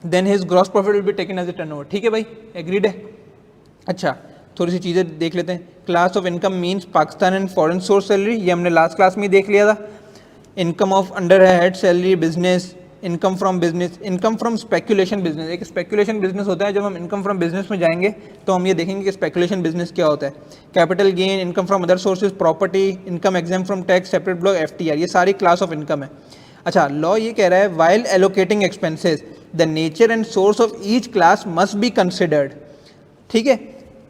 Then his gross profit will be taken as a turnover, ठीक है भाई, एग्रीड है। अच्छा, थोड़ी सी चीज़ें देख लेते हैं। Class of income means Pakistan and foreign source salary, ये हमने लास्ट क्लास में ही देख लिया था। Income of under head salary business, income from business, income from speculation business. एक स्पेकुलेशन बिजनेस होता है, जब हम इनकम फ्रॉम बिजनेस में जाएंगे तो हम ये देखेंगे कि स्पेकुलेशन बिजनेस क्या होता है। Capital gain, income from other sources, property, income exam from tax, separate block, FTR, ये सारी क्लास ऑफ इनकम है। अच्छा, लॉ ये कह रहा है while allocating expenses the nature and source of each class must be considered, ठीक है।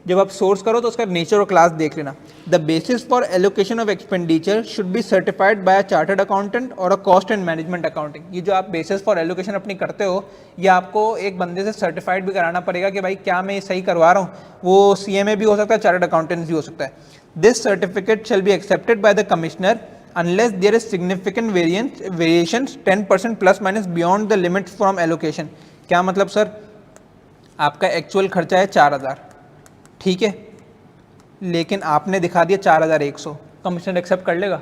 जब आप सोर्स करो तो उसका नेचर और क्लास देख लेना। The basis for allocation of expenditure should be certified by a chartered accountant और a cost and management accounting. ये जो आप बेसिस फॉर एलोकेशन अपनी करते हो, ये आपको एक बंदे से सर्टिफाइड भी कराना पड़ेगा कि भाई क्या मैं ये सही करवा रहा हूँ। वो CMA भी हो सकता है, चार्टर्ड अकाउंटेंट भी हो सकता है। This certificate shall be accepted by the commissioner unless there is significant variations 10% plus minus beyond the limits from allocation। क्या मतलब सर, आपका एक्चुअल खर्चा है 4000, ठीक है, लेकिन आपने दिखा दिया 4100, कमिश्नर एक्सेप्ट कर लेगा?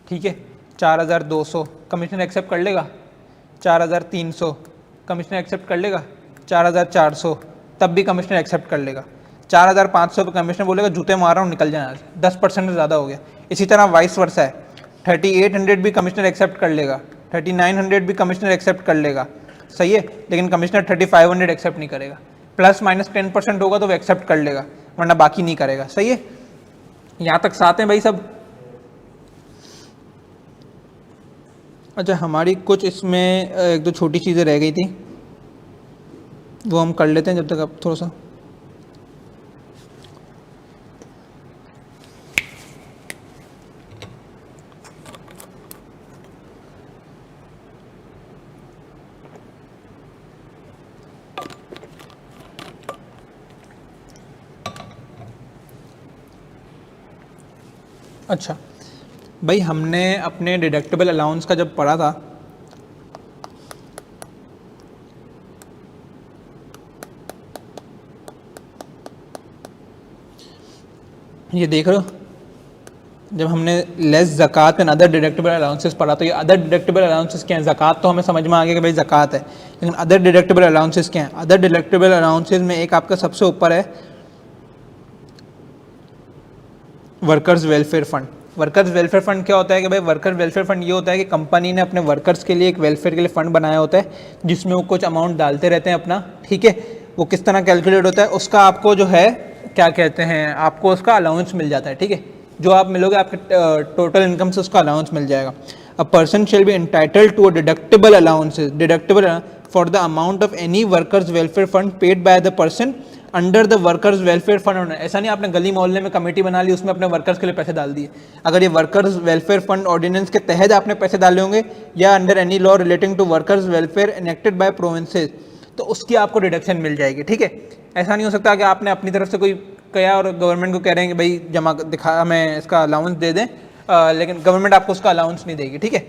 ठीक है, 4200 कमिश्नर एक्सेप्ट कर लेगा? 4300 कमिश्नर एक्सेप्ट कर लेगा? 4400 तब भी कमिश्नर एक्सेप्ट कर लेगा? 4500 पे कमिश्नर बोलेगा जूते मार रहा हूँ निकल जाए, 10% से ज़्यादा हो गया। इसी तरह वाइस वर्सा है, 3800 भी कमिश्नर एक्सेप्ट कर लेगा, 3900 भी कमिश्नर एक्सेप्ट कर लेगा, सही है, लेकिन कमिश्नर 3500 एक्सेप्ट नहीं करेगा। प्लस माइनस 10% होगा तो वो एक्सेप्ट कर लेगा, वरना बाकी नहीं करेगा, सही है। यहाँ तक साथ हैं भाई सब? अच्छा, हमारी कुछ इसमें एक दो छोटी चीज़ें रह गई थी, वो हम कर लेते हैं जब तक आप थोड़ा सा। अच्छा भाई, हमने अपने डिडक्टेबल अलाउंस का जब पढ़ा था, ये देख रहे हो, जब हमने लेस ज़कात एंड अदर डिडक्टेबल अलाउंसेस पढ़ा, तो ये अदर डिडक्टेबल अलाउंसेस क्या हैं? ज़कात तो हमें समझ में आ गया कि भाई ज़कात है, लेकिन अदर डिडक्टेबल अलाउंसेस क्या हैं? अदर डिडक्टेबल अलाउंसेस में एक आपका सबसे ऊपर है workers welfare fund. Workers welfare fund क्या होता है कि भाई वर्कर्स वेलफेयर फंड ये होता है कि कंपनी ने अपने वर्कर्स के लिए एक वेलफेयर के लिए फंड बनाया होता है, जिसमें वो कुछ अमाउंट डालते रहते हैं अपना, ठीक है। वो किस तरह कैलकुलेट होता है, उसका आपको जो है क्या कहते हैं, आपको उसका अलाउंस मिल जाता है, ठीक है। जो आप मिलोगे आपके टोटल इनकम से उसका अलाउंस मिल जाएगा। A person shall be entitled to a deductible allowances, deductible for the amount of any workers welfare fund paid by the person under the workers welfare fund. ऐसा नहीं आपने गली मोहल्ले में कमेटी बना ली, उसमें अपने वर्कर्स के लिए पैसे डाल दिए। अगर ये वर्कर्स वेलफेयर फंड ऑर्डिनेंस के तहत आपने पैसे डाले होंगे, या under any law relating to workers welfare enacted by provinces, तो उसकी आपको डिडक्शन मिल जाएगी, ठीक है। ऐसा नहीं हो सकता कि आपने अपनी तरफ से कोई किया और गवर्नमेंट को कह रहे हैं कि भाई जमा दिखा, हमें इसका अलाउंस दे दें, लेकिन गवर्नमेंट आपको उसका अलाउंस नहीं देगी, ठीक है।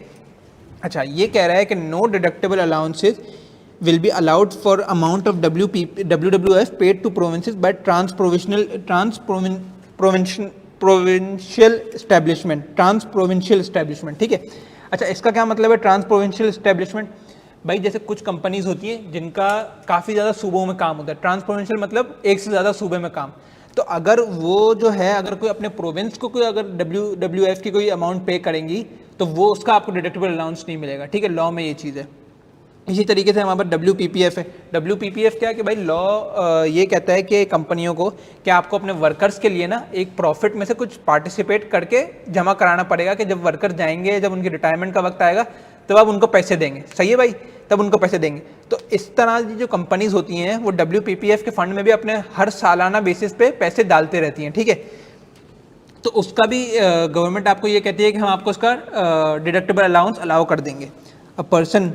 अच्छा, ये कह रहा है कि no deductible allowances will be allowed for amount of WWF paid to provinces by provincial establishment, ठीक है। अच्छा, इसका क्या मतलब है ट्रांस प्रोविंशियल एस्टेब्लिशमेंट? भाई जैसे कुछ कंपनीज होती हैं जिनका काफ़ी ज़्यादा सूबों में काम होता है, ट्रांस प्रोविंशियल मतलब एक से ज़्यादा सूबे में काम, तो अगर वो जो है, अगर कोई अपने प्रोविंस को कोई अगर WWF की कोई अमाउंट पे करेंगी, तो वो उसका आपको डिडक्टेबल अलाउंस नहीं मिलेगा, ठीक है। लॉ में ये चीज़ है। इसी तरीके से हमारे पास WPPF है। WPPF क्या है कि भाई लॉ ये कहता है कि कंपनियों को कि आपको अपने वर्कर्स के लिए ना एक प्रॉफिट में से कुछ पार्टिसिपेट करके जमा कराना पड़ेगा, कि जब वर्कर जाएंगे, जब उनकी रिटायरमेंट का वक्त आएगा, तब आप उनको पैसे देंगे, सही है भाई, तब उनको पैसे देंगे। तो इस तरह की जो कंपनीज होती हैं वो WPPF के फंड में भी अपने हर सालाना बेसिस पे पैसे डालते रहती हैं, ठीक है। तो उसका भी गवर्नमेंट आपको ये कहती है कि हम आपको उसका डिडक्टेबल अलाउंस अलाउ कर देंगे। अब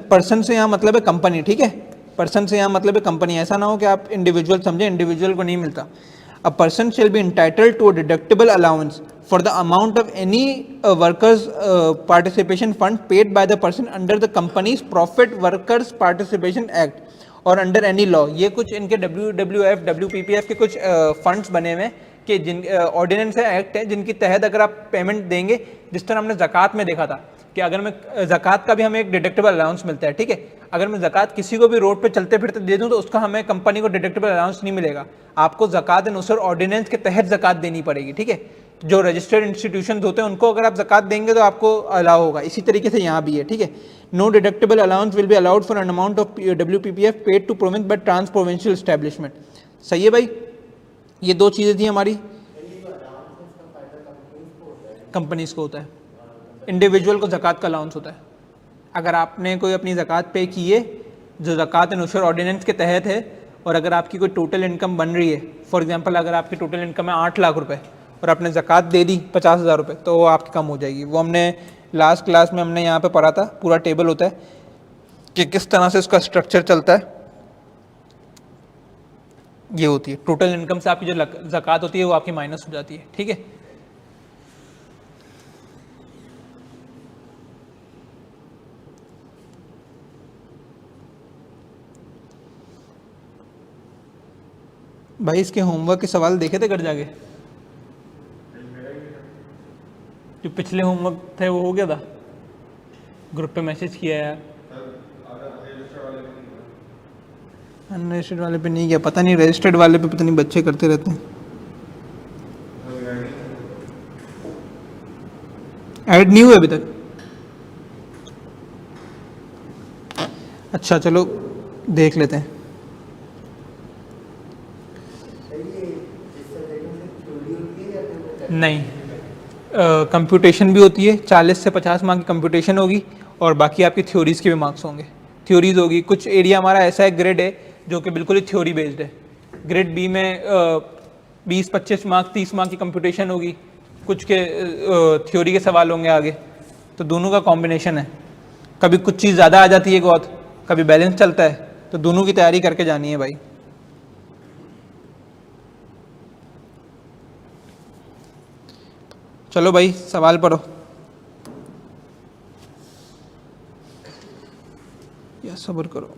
पर्सन से यहाँ मतलब है कंपनी, ठीक है। पर्सन से यहाँ मतलब है कंपनी, ऐसा ना हो कि आप इंडिविजुअल समझे, इंडिविजुअल को नहीं मिलता। A person shall be entitled to a deductible allowance for the amount of any workers participation fund paid by the person under the companies profit workers participation act or under any law. ये कुछ इनके WWF WPPF के कुछ फंड्स बने हुए हैं कि जिन ऑर्डिनेंस है, एक्ट है, जिनके तहत अगर आप पेमेंट देंगे, जिस तरह हमने ज़कात में देखा था कि अगर मैं ज़कात का भी हमें एक डिडक्टेबल अलाउंस मिलता है, ठीक है। अगर मैं ज़कात किसी को भी रोड पे चलते फिरते दे दूं तो उसका हमें कंपनी को डिडक्टेबल अलाउंस नहीं मिलेगा, आपको ज़कात एंड उसर ऑर्डिनेंस के तहत ज़कात देनी पड़ेगी, ठीक है। जो रजिस्टर्ड इंस्टीट्यूशंस होते हैं उनको अगर आप ज़कात देंगे तो आपको अलाउ होगा। इसी तरीके से यहाँ भी है, ठीक है। No deductible allowance will be allowed for an amount of WPPF paid to province by trans provincial establishment. सही है भाई, ये दो चीज़ें थी हमारी। कंपनीज को होता है, इंडिविजुअल को ज़कात का अलाउंस होता है। अगर आपने कोई अपनी ज़कात पे की है जो ज़कात एंड उशर ऑर्डिनेंस के तहत है, और अगर आपकी कोई टोटल इनकम बन रही है, फॉर एग्जांपल अगर आपकी टोटल इनकम है 8 लाख रुपए और आपने ज़कात दे दी 50,000 रुपये, तो वो आपकी कम हो जाएगी। वो हमने लास्ट क्लास में हमने यहाँ पे पढ़ा था, पूरा टेबल होता है कि किस तरह से उसका स्ट्रक्चर चलता है। ये होती है टोटल इनकम से आपकी जो ज़कात होती है वो आपकी माइनस हो जाती है, ठीक है। भाई इसके होमवर्क के सवाल देखे थे घर जाके? जो पिछले होमवर्क थे वो हो गया था? ग्रुप पे मैसेज किया है। अनरजिस्टर्ड वाले पे नहीं गया, पता नहीं रजिस्टर्ड वाले पे पता नहीं बच्चे करते रहते हैं। ऐड नहीं हुए अभी तक? अच्छा चलो देख लेते हैं। नहीं, कंप्यूटेशन भी होती है, 40 से 50 मार्क की कंप्यूटेशन होगी और बाकी आपकी थ्योरीज़ के भी मार्क्स होंगे। थ्योरीज होगी, कुछ एरिया हमारा ऐसा है ग्रेड है जो कि बिल्कुल ही थ्योरी बेस्ड है। ग्रेड बी में 20-25 मार्क 30 मार्क की कंप्यूटेशन होगी, कुछ के थ्योरी के सवाल होंगे आगे। तो दोनों का कॉम्बिनेशन है, कभी कुछ चीज़ ज़्यादा आ जाती है बहुत, कभी बैलेंस चलता है, तो दोनों की तैयारी करके जानी है भाई। चलो भाई सवाल पढ़ो या सब्र करो।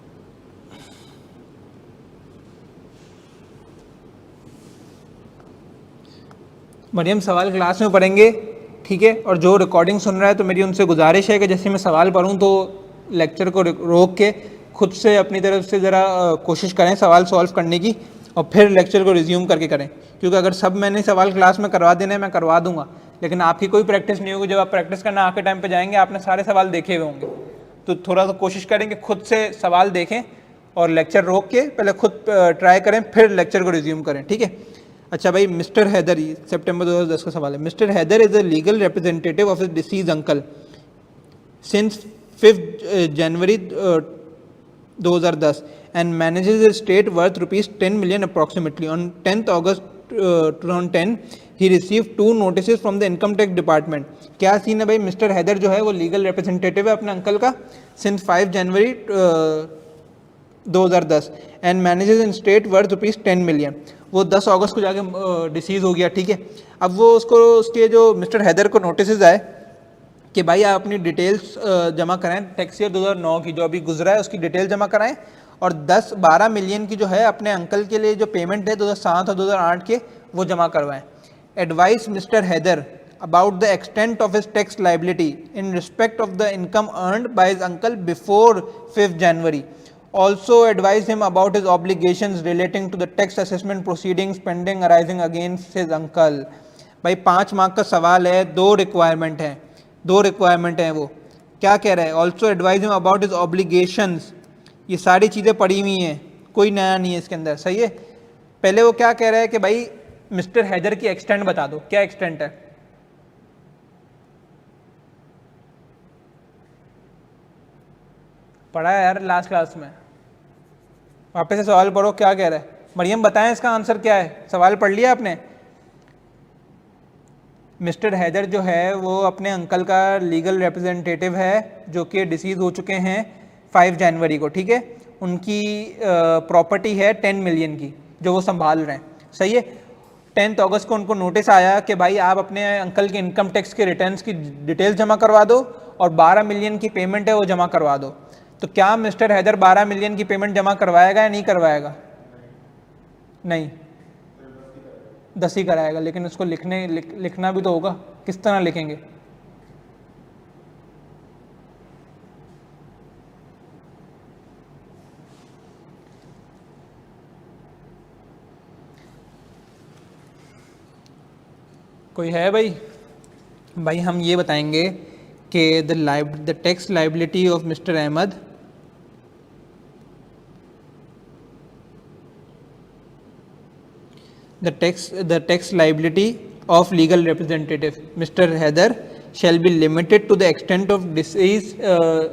मरियम सवाल क्लास में पढ़ेंगे, ठीक है। और जो रिकॉर्डिंग सुन रहा है तो मेरी उनसे गुजारिश है कि जैसे मैं सवाल पढ़ूं तो लेक्चर को रोक के खुद से अपनी तरफ से ज़रा कोशिश करें सवाल सॉल्व करने की और फिर लेक्चर को रिज्यूम करके करें। क्योंकि अगर सब मैंने सवाल क्लास में करवा देने मैं करवा दूंगा, लेकिन आपकी कोई प्रैक्टिस नहीं होगी। जब आप प्रैक्टिस करना आके टाइम पे जाएंगे आपने सारे सवाल देखे हुए होंगे, तो थोड़ा सा कोशिश करें कि खुद से सवाल देखें और लेक्चर रोक के पहले खुद ट्राई करें, फिर लेक्चर को रिज्यूम करें, ठीक है। अच्छा भाई, मिस्टर हैदर, सितंबर 2010 का सवाल है। Mister Haider is a legal representative of his deceased uncle since 5 January 2010 and manages a state worth rupees 10 million approximately. On 10th August 2010 he received 2 notices from the income tax department. क्या सीन है भाई? मिस्टर हैदर जो है वो लीगल रिप्रेजेंटेटिव है अपने अंकल का since 5 January 2010 and manages in state worth rupees 10 million. वो 10 अगस्त को जाके डिसीज़ हो गया, ठीक है। अब वो उसके जो मिस्टर हैदर को नोटिस आए कि भाई आप अपनी डिटेल्स जमा कराएं, टैक्स ईयर 2009 की जो अभी गुजरा है उसकी डिटेल जमा कराएं और 10-12 मिलियन की जो है अपने अंकल के लिए जो पेमेंट है 2007 और 2008 के वो जमा करवाएं। Advice mister Haider about the extent of his tax liability in respect of the income earned by his uncle before 5th January. Also advise him about his obligations relating to the tax assessment proceedings pending arising against his uncle. भाई 5 मार्क का सवाल है, 2 रिक्वायरमेंट हैं। वो क्या कह रहा है? Also advise him about his obligations. ये सारी चीज़ें पड़ी हुई हैं, कोई नया नहीं है इसके अंदर, सही है। पहले वो क्या कह रहा है कि भाई मिस्टर हैदर की एक्सटेंट बता दो, क्या एक्सटेंट है? पढ़ा है यार लास्ट क्लास में, वापस से सवाल पढ़ो क्या कह रहा है। मरियम बताएं इसका आंसर क्या है, सवाल पढ़ लिया आपने? मिस्टर हैदर जो है वो अपने अंकल का लीगल रिप्रेजेंटेटिव है जो कि डिसीज़ हो चुके हैं 5 जनवरी को, ठीक है। उनकी प्रॉपर्टी है 10 मिलियन की जो वो संभाल रहे हैं, सही है। 10 अगस्त को उनको नोटिस आया कि भाई आप अपने अंकल के इनकम टैक्स के रिटर्न्स की डिटेल्स जमा करवा दो और 12 मिलियन की पेमेंट है वो जमा करवा दो। तो क्या मिस्टर हैदर 12 मिलियन की पेमेंट जमा करवाएगा या नहीं करवाएगा? नहीं, 10 ही कराएगा, लेकिन उसको लिखना भी तो होगा, किस तरह लिखेंगे? कोई है भाई? भाई हम ये बताएंगे कि the tax liability of mister Ahmed the tax liability of legal representative Mr. Heather shall be limited to the extent of deceased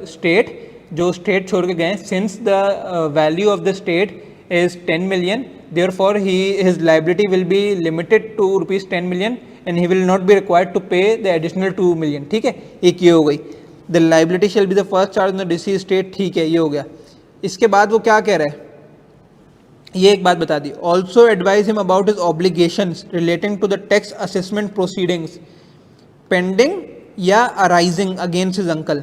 state, जो स्टेट छोड़ के गए, since the value of the state is 10 million, therefore his liability will be limited to rupees 10 million and he will not be required to pay the additional 2 million. ठीक है, एक ये हो गई. The liability shall be the first charge on the deceased estate. ठीक है, ये हो गया. इसके बाद वो क्या कह रहा है, ये एक बात बता दी. Also advise him about his obligations relating to the tax assessment proceedings pending या अराइजिंग अगेंस्ट हिज अंकल.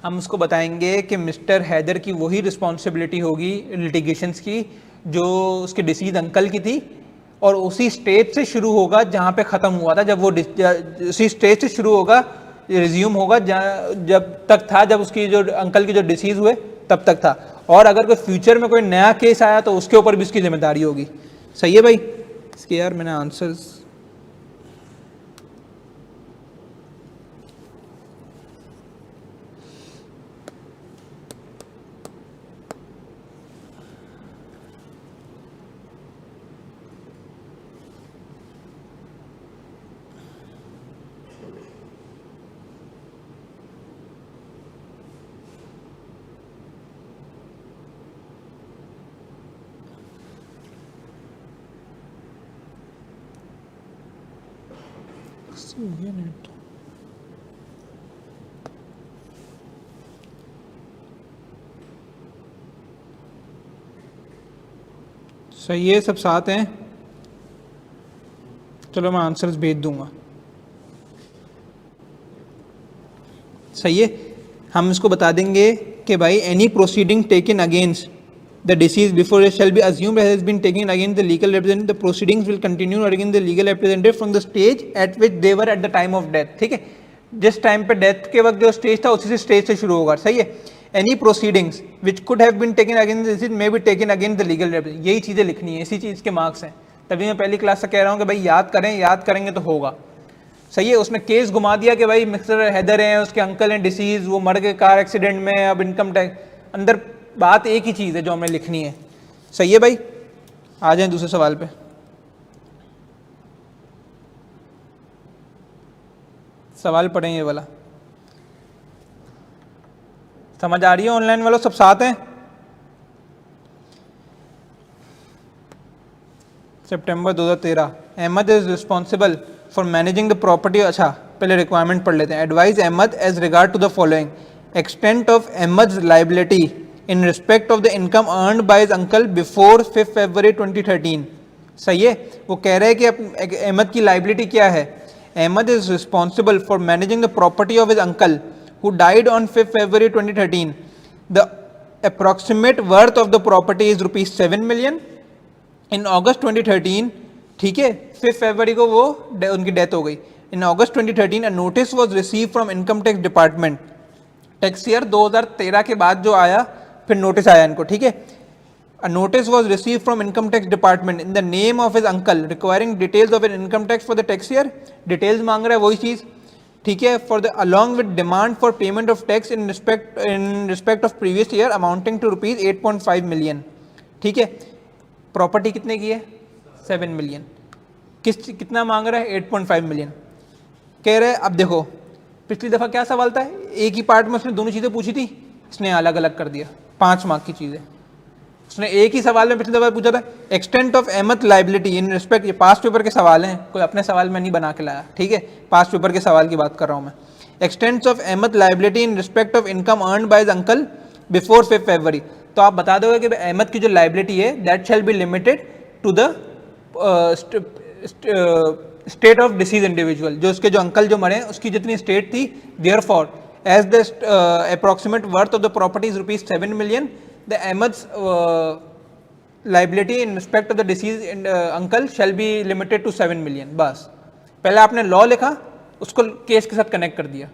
हम उसको बताएंगे कि मिस्टर हैदर की वही रिस्पॉन्सिबिलिटी होगी लिटिगेशंस की जो उसके डिसीज अंकल की थी, और उसी स्टेज से शुरू होगा जहाँ पे ख़त्म हुआ था. जब वो उसी स्टेज से शुरू होगा, रिज्यूम होगा जब तक था जब उसकी जो अंकल की जो डिसीज हुए तब तक था. और अगर कोई फ्यूचर में कोई नया केस आया तो उसके ऊपर भी उसकी जिम्मेदारी होगी. सही है भाई. इसके यार मैंने आंसर्स सही है, सब साथ हैं. चलो मैं आंसर्स भेज दूंगा. सही है. हम इसको बता देंगे कि भाई any proceeding taken against the deceased before it shall be assumed has been taken against the legal representative. The proceedings will continue against the legal representative from the stage at which they were at the time of death. ठीक है, जिस टाइम पे डेथ के वक्त जो स्टेज था उसी से स्टेज से शुरू होगा. सही है. Any proceedings which could have been taken against this may be taken against the legal representative. यही चीज़ें लिखनी है, इसी चीज़ के मार्क्स हैं. तभी मैं पहली क्लास से कह रहा हूँ कि भाई याद करें, याद करेंगे तो होगा. सही है. उसने केस घुमा दिया कि भाई मिस्टर हैदर हैं, उसके अंकल हैं डिसीज, वो मर गए कार एक्सीडेंट में, अब इनकम टैक्स. अंदर बात एक ही चीज़ है जो हमें लिखनी है. सही है भाई. आ जाएं दूसरे सवाल पे. सवाल पढ़ें ये वाला. समझ आ रही है ऑनलाइन वालों, सब साथ हैं. सितंबर 2013. Ahmed is responsible for managing the property. अच्छा पहले रिक्वायरमेंट पढ़ लेते हैं. Advise Ahmed as regard to the following. Extent of Ahmed liability in respect of the income earned by his uncle before 5 February 2013. सही है. वो कह रहे हैं कि अहमद की लाइबिलिटी क्या है. Ahmed is responsible for managing the property of his uncle who died on 5 February 2013. The approximate worth of the property is rupees 7 million. In August 2013, ठीक है, 5 February को वो उनकी डेथ हो गई. In August 2013, a notice was received from Income Tax Department. Tax year 2013 के बाद जो आया, फिर नोटिस आया इनको. ठीक है. A notice was received from Income Tax Department in the name of his uncle requiring details of an income tax for the tax year. Details मांग रहा है वही चीज़. ठीक है. For the along with demand for payment of tax in respect of previous year amounting to rupees 8.5 million. ठीक है. प्रॉपर्टी कितने की है? 7 मिलियन. कितना मांग रहा है? 8.5 मिलियन. कह रहे हैं अब देखो पिछली दफ़ा क्या सवाल था, एक ही पार्ट में उसने दोनों चीज़ें पूछी थी, इसने अलग अलग कर दिया. 5 मार्क की चीज़ें उसने एक ही सवाल में पिछली दफ़ा पूछा था. Extent of Ahmed liability in respect, ये पास्ट पेपर के सवाल हैं, कोई अपने सवाल में नहीं बना के लाया. ठीक है, पास्ट पेपर के सवाल की बात कर रहा हूँ मैं. Extent of Ahmed liability in respect of income earn by his uncle before 5 February. तो आप बता दोगे कि अहमद की जो लाइबिलिटी है that shall be limited to the state of deceased individual. जो उसके जो अंकल जो मरे उसकी जितनी स्टेट थी, therefore as the approximate worth of the property is rupees 7 million. The Ahmed's liability in respect of the deceased uncle shall be limited to 7 million. बस पहले आपने लॉ लिखा, उसको केस के साथ कनेक्ट कर दिया.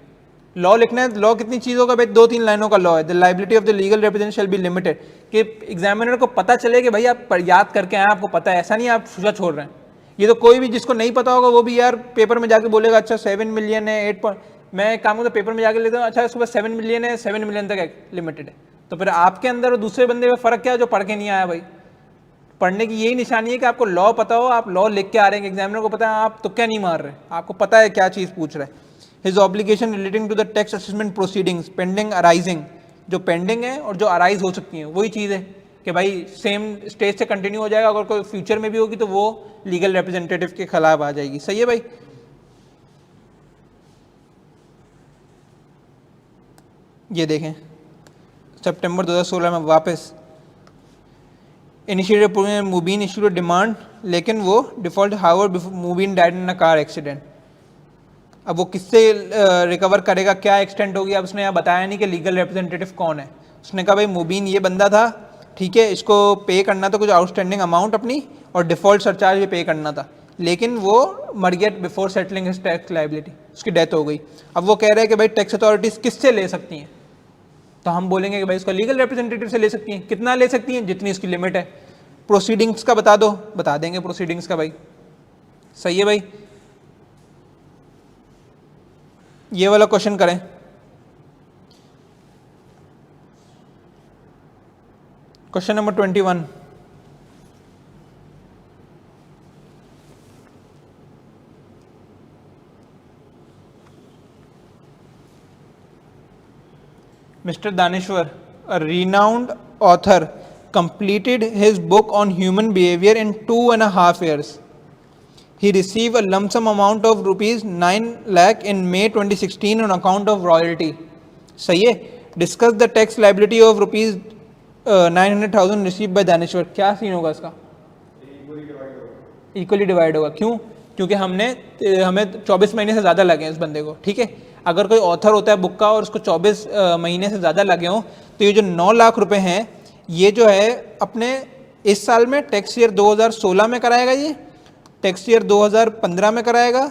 लॉ लिखना है, लॉ कितनी चीज़ों का भाई, 2-3 लाइनों का लॉ है. The liability of the legal representative shell be limited. कि एग्जामिनर को पता चले कि भाई आप याद करके आए, आपको पता है, ऐसा नहीं आप सूझा छोड़ रहे हैं. ये तो कोई भी जिसको नहीं पता होगा वो भी यार पेपर में जाके बोलेगा अच्छा 7 मिलियन है 8. मैं काम करता पेपर में जाके लेता हूँ, अच्छा इसके पास 7 मिलियन है, 7 मिलियन तक लिमिटेड है. तो फिर आपके अंदर और दूसरे बंदे में फ़र्क क्या है जो पढ़ के नहीं आया भाई. पढ़ने की यही निशानी है कि आपको लॉ पता हो, आप लॉ लिख के आ रहे हैं, एग्जामिनर को पता है आप तुक्का नहीं मार रहे, आपको पता है क्या चीज़ पूछ रहे हैं. His obligation relating to the tax assessment proceedings pending arising. जो पेंडिंग है और जो अराइज हो सकती हैं वही चीज़ है. कि भाई सेम स्टेज से कंटिन्यू हो जाएगा, अगर कोई फ्यूचर में भी होगी तो वो लीगल रिप्रेजेंटेटिव के खिलाफ आ जाएगी। सही है भाई। ये देखें सितंबर 2016 में वापस इनिशिएटेड मुबीन इशूड डिमांड, लेकिन वो default however Mubeen died in a car accident. अब वो किससे रिकवर करेगा, क्या एक्सटेंट होगी, अब उसने यहाँ बताया नहीं कि लीगल रिप्रेजेंटेटिव कौन है। उसने कहा भाई मुबीन ये बंदा था, ठीक है, इसको पे करना था कुछ आउटस्टैंडिंग अमाउंट अपनी और डिफॉल्ट सरचार्ज भी पे करना था, लेकिन वो मर गया before settling his tax liability, उसकी डेथ हो गई। अब वो कह रहे हैं कि भाई टैक्स अथॉरिटीज़ किससे ले सकती हैं, तो हम बोलेंगे कि भाई इसका लीगल रिप्रेजेंटेटिव से ले सकती हैं। कितना ले सकती हैं, जितनी इसकी लिमिट है। प्रोसीडिंग्स का बता दो, बता देंगे प्रोसीडिंग्स का भाई। सही है भाई। ये वाला क्वेश्चन करें। Question number 21। Mr. Daneshwar, a renowned author, completed his book on human behavior in 2.5 years. He received a lump sum amount of rupees 9 lakh in May 2016 on account of royalty. सही है। Discuss the tax liability of rupees 900,000 received by Daneshwar. क्या सीन होगा इसका? इक्वली डिवाइड होगा। क्यों? क्योंकि हमें 24 महीने से ज़्यादा लगे हैं इस बंदे को, ठीक है। अगर कोई ऑथर होता है बुक का और उसको 24 महीने से ज़्यादा लगे हों, तो ये जो 9 लाख रुपए हैं, ये जो है अपने इस साल में टैक्स ईयर 2016 में कराएगा, ये टैक्स ईयर 2015 में कराएगा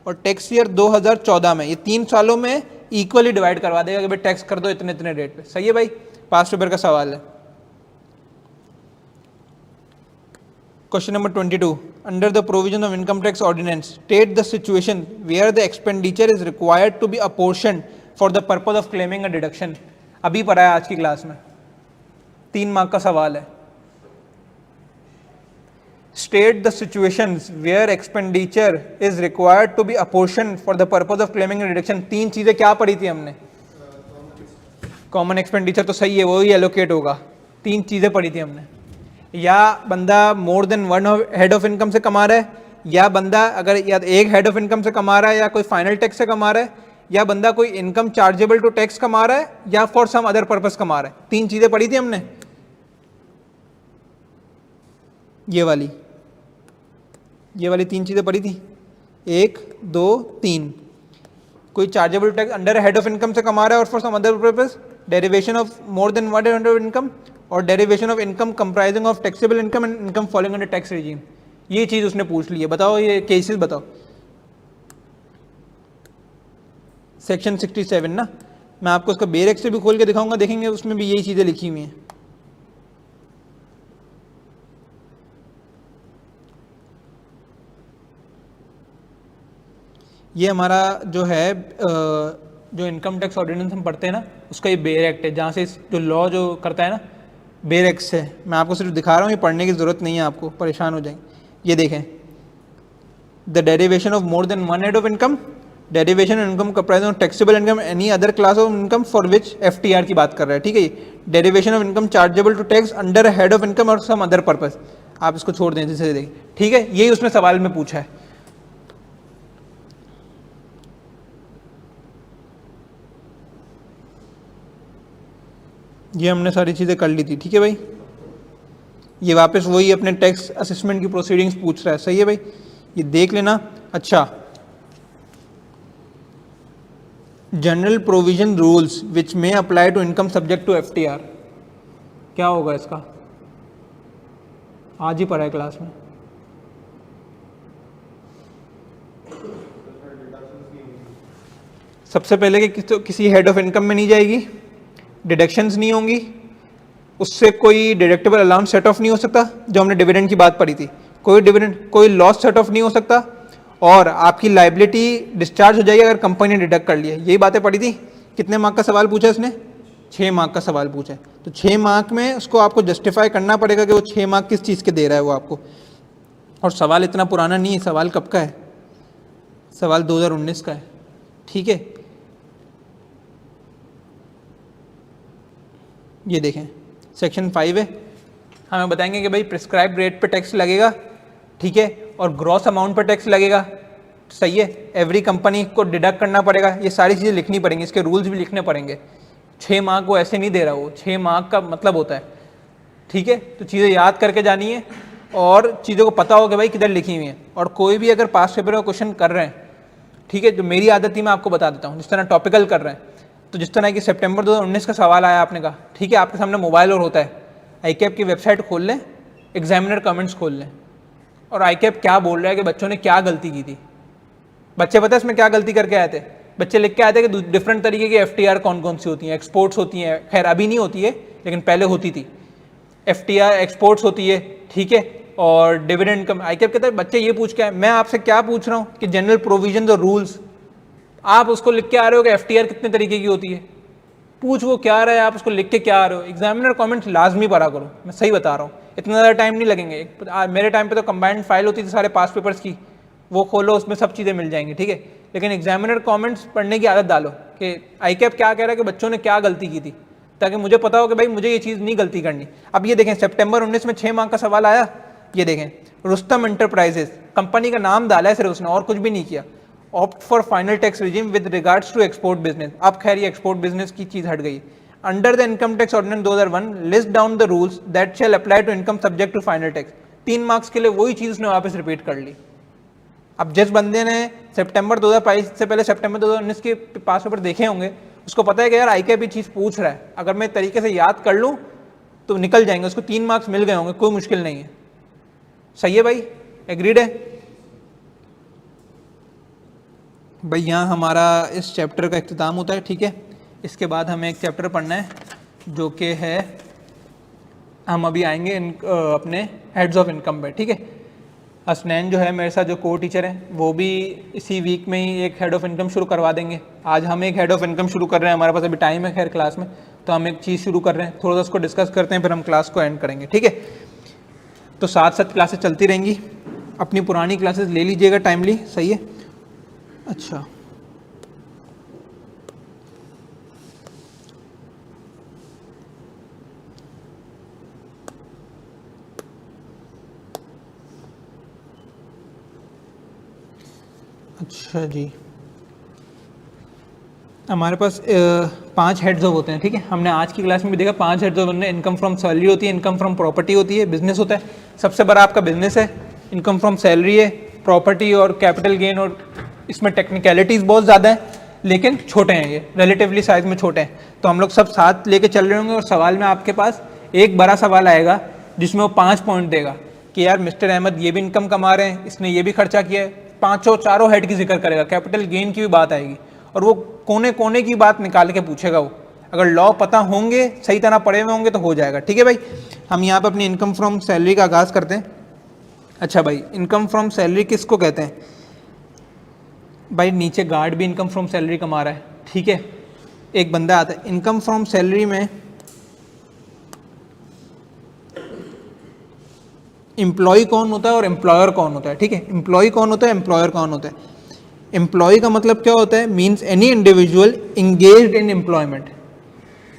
और टैक्स ईयर 2014 में, ये 3 सालों में इक्वली डिवाइड करवा देगा कि भाई टैक्स कर दो इतने इतने रेट पे। सही है भाई। पास्ट पेपर का सवाल है। Question number 22. Under the provision of income tax ordinance, state the situation where the expenditure is required to be apportioned for the purpose of claiming a deduction. अभी पढ़ा है आज की क्लास में, 3 मार्क का सवाल है। State the situations where expenditure is required to be apportioned for the purpose of claiming a deduction. 3 चीजें क्या पढ़ी थी हमने? कॉमन एक्सपेंडिचर तो सही है, वही एलोकेट होगा। 3 चीजें पढ़ी थी हमने। या बंदा मोर देन 1 हेड ऑफ इनकम से कमा रहा है, या बंदा अगर या एक हेड ऑफ इनकम से कमा रहा है, या कोई फाइनल टैक्स से कमा रहा है, या बंदा कोई इनकम चार्जेबल टू टैक्स कमा रहा है, या फॉर सम अदर पर्पस कमा रहा है। 3 चीजें पढ़ी थी हमने। ये वाली 3 चीजें पढ़ी थी, 1 2 3। कोई chargeable tax under head of income से कमा रहा है और for some other purpose, derivation of more than 1 head of income, और derivation of income comprising of taxable income and income following under tax regime. ये चीज उसने पूछ ली है। बताओ ये केसेस बताओ। सेक्शन 67 ना, मैं आपको उसका बेरेक्स से भी खोल के दिखाऊंगा, देखेंगे उसमें भी यही चीजें लिखी हुई हैं। ये हमारा जो है जो इनकम टैक्स ऑर्डिनेंस हम पढ़ते हैं ना, उसका ये बेर एक्ट है, जहाँ से जो लॉ जो करता है ना, बेर एक्ट से। मैं आपको सिर्फ दिखा रहा हूँ, ये पढ़ने की ज़रूरत नहीं है, आपको परेशान हो जाएंगे। ये देखें, the derivation of more than 1 head of income, derivation of income comprising of taxable income any other class of income for which FTR की बात कर रहा है, ठीक है। ये derivation of income chargeable to tax under head of income or some other purpose. आप इसको छोड़ दें जैसे देखिए, ठीक है। यही उसने सवाल में पूछा है। ये हमने सारी चीज़ें कर ली थी, ठीक है भाई। ये वापस वही अपने टैक्स असेसमेंट की प्रोसीडिंग्स पूछ रहा है। सही है भाई, ये देख लेना। अच्छा, general provision rules which may apply to income subject to FTR, क्या होगा इसका? आज ही पढ़ा है क्लास में। सबसे पहले कि किसी हेड ऑफ इनकम में नहीं जाएगी, डिडक्शंस नहीं होंगी, उससे कोई डिडक्टेबल अलाउंस सेट ऑफ नहीं हो सकता, जो हमने डिविडेंड की बात पढ़ी थी। कोई डिविडेंड, कोई लॉस सेट ऑफ नहीं हो सकता, और आपकी लाइबिलिटी डिस्चार्ज हो जाएगी अगर कंपनी ने डिडक्ट कर लिया। यही बातें पढ़ी थी। कितने मार्क का सवाल पूछा इसने? 6 मार्क का सवाल पूछा है। तो 6 मार्क में उसको आपको जस्टिफाई करना पड़ेगा कि वो 6 मार्क किस चीज़ के दे रहा है वो आपको। और सवाल इतना पुराना नहीं है, सवाल कब का है? सवाल 2019 का है, ठीक है। ये देखें, सेक्शन 5 है, हमें बताएंगे कि भाई प्रिस्क्राइब रेट पे टैक्स लगेगा, ठीक है, और ग्रॉस अमाउंट पे टैक्स लगेगा, सही है, एवरी कंपनी को डिडक्ट करना पड़ेगा, ये सारी चीज़ें लिखनी पड़ेंगी, इसके रूल्स भी लिखने पड़ेंगे। 6 मार्क वो ऐसे नहीं दे रहा, वो 6 मार्क का मतलब होता है, ठीक है। तो चीज़ें याद करके जानी है और चीज़ों को पता हो कि भाई किधर लिखी हुई है। और कोई भी अगर पास पेपर का क्वेश्चन कर रहे हैं, ठीक है, जो मेरी आदत थी मैं आपको बता देता हूँ, जिस तरह टॉपिकल कर रहे हैं, तो जिस तरह कि सितंबर 2019 का सवाल आया आपने कहा, ठीक है, आपके सामने मोबाइल और होता है, आईकैप की वेबसाइट खोल लें, एग्जामिनर कमेंट्स खोल लें, और आईकैप क्या बोल रहा है कि बच्चों ने क्या गलती की थी। बच्चे पता है इसमें क्या गलती करके आए थे? बच्चे लिख के आए थे कि डिफरेंट तरीके की एफटीआर कौन कौन सी होती हैं, एक्सपोर्ट्स होती हैं, खैर अभी नहीं होती है लेकिन पहले होती थी, एफटीआर एक्सपोर्ट्स होती है, ठीक है, और डिविडेंड कम। आईकैप कहता है बच्चे ये पूछ के आए, मैं आपसे क्या पूछ रहा हूँ कि जनरल प्रोविजन और रूल्स, आप उसको लिख के आ रहे हो कि एफटीआर कितने तरीके की होती है, पूछ वो क्या रहा है, आप उसको लिख के क्या आ रहे हो। एग्जामिनर कमेंट्स लाजमी पढ़ा करो, मैं सही बता रहा हूँ, इतना ज़्यादा टाइम नहीं लगेंगे। मेरे टाइम पे तो कंबाइंड फाइल होती थी सारे पास पेपर्स की, वो खोलो उसमें सब चीज़ें मिल जाएंगी, ठीक है। लेकिन एग्जामिनर कमेंट्स पढ़ने की आदत डालो कि आईकैप क्या कह रहा है कि बच्चों ने क्या गलती की थी, ताकि मुझे पता हो कि भाई मुझे ये चीज़ नहीं गलती करनी। अब ये देखें सितंबर 19 में 6 मार्क का सवाल आया, ये देखें, रुस्तम एंटरप्राइजेस कंपनी का नाम डाला है सिर्फ उसने, और कुछ भी नहीं किया। Opt for final tax regime with regards to export business, अब खैर ये एक्सपोर्ट बिजनेस की चीज़ हट गई। Under the income tax ordinance 2001 list down the rules that shall apply to income subject to final tax. 3 marks के लिए वही चीज़ उसने वापस रिपीट कर ली। अब जिस बंदे ने सितंबर 2022 से पहले सितंबर 2019 के पास पेपर देखे होंगे, उसको पता है कि यार आईकैप ये चीज़ पूछ रहा है, अगर मैं तरीके से याद कर लूँ तो निकल जाएंगे, उसको 3 मार्क्स मिल गए होंगे, कोई मुश्किल नहीं है। सही है भाई, एग्रीड है भाई। यहाँ हमारा इस चैप्टर का इख्तिताम होता है, ठीक है। इसके बाद हमें एक चैप्टर पढ़ना है जो कि है, हम अभी आएंगे अपने हेड्स ऑफ इनकम पे, ठीक है। हसनैन जो है मेरे साथ जो को टीचर हैं, वो भी इसी वीक में ही एक हेड ऑफ इनकम शुरू करवा देंगे। आज हम एक हेड ऑफ इनकम शुरू कर रहे हैं, हमारे पास अभी टाइम है खैर क्लास में, तो हम एक चीज़ शुरू कर रहे हैं, थोड़ा सा उसको डिस्कस करते हैं, फिर हम क्लास को एंड करेंगे, ठीक है। तो साथ साथ क्लासेस चलती रहेंगी, अपनी पुरानी क्लासेस ले लीजिएगा टाइमली, सही है। अच्छा, अच्छा जी, हमारे पास 5 हेड्स ऑफ होते हैं, ठीक है। हमने आज की क्लास में भी देखा 5 heads of, income from salary होती है, इनकम फ्रॉम प्रॉपर्टी होती है, बिजनेस होता है, सबसे बड़ा आपका बिजनेस है, इनकम फ्रॉम सैलरी है, प्रॉपर्टी और कैपिटल गेन, और इसमें टेक्निकलिटीज़ बहुत ज़्यादा है लेकिन छोटे हैं, ये रिलेटिवली साइज में छोटे हैं। तो हम लोग सब साथ लेके चल रहे होंगे, और सवाल में आपके पास एक बड़ा सवाल आएगा जिसमें वो 5 पॉइंट देगा कि यार मिस्टर अहमद ये भी इनकम कमा रहे हैं, इसने ये भी खर्चा किया है, चारों हेड की जिक्र करेगा, कैपिटल गेन की भी बात आएगी, और वो कोने कोने की बात निकाल के पूछेगा वो। अगर लॉ पता होंगे, सही तरह पढ़े हुए होंगे तो हो जाएगा, ठीक है भाई। हम यहाँ पे अपनी इनकम फ्रॉम सैलरी का आगाज़ करते हैं। अच्छा भाई, इनकम फ्रॉम सैलरी किसको कहते हैं भाई? नीचे गार्ड भी इनकम फ्रॉम सैलरी कमा रहा है, ठीक है। एक बंदा आता है, इनकम फ्रॉम सैलरी में एम्प्लॉय कौन होता है और एम्प्लॉयर कौन होता है, ठीक है। एम्प्लॉय कौन होता है, एम्प्लॉयर कौन होता है। एम्प्लॉय का मतलब क्या होता है? Means any individual engaged in employment,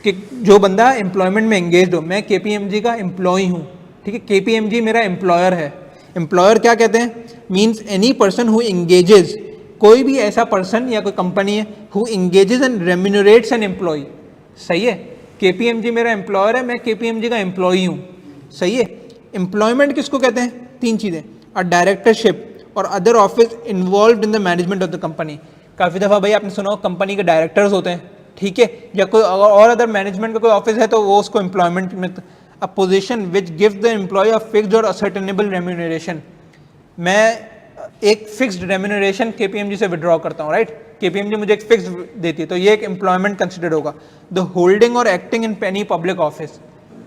कि जो बंदा एम्प्लॉयमेंट में इंगेज्ड हो। मैं केपीएमजी का एम्प्लॉय हूँ, ठीक है, केपीएमजी मेरा एम्प्लॉयर है। एम्प्लॉयर क्या कहते हैं? Means any person who engages, कोई भी ऐसा पर्सन या कोई कंपनी है who engages and remunerates an employee, सही है। केपीएमजी मेरा एम्प्लॉयर है, मैं केपीएमजी का एम्प्लॉय हूँ, सही है। एम्प्लॉयमेंट किसको कहते हैं? 3 चीज़ें, अ डायरेक्टरशिप और other office involve in the management of the company. काफ़ी दफ़ा भाई आपने सुना हो कंपनी के डायरेक्टर्स होते हैं, ठीक है, या कोई और अदर मैनेजमेंट का कोई ऑफिस है तो वो उसको एम्प्लॉयमेंट में। A position which gives the employ a fixed or ascertainable remuneration, मैं एक फिक्स्ड रेम्यूनरेशन केपीएमजी से विड्रॉ करता हूँ, राइट। केपीएमजी मुझे एक फिक्स देती है, तो ये एक एम्प्लॉयमेंट कंसिडर होगा। द होल्डिंग और acting in any public office,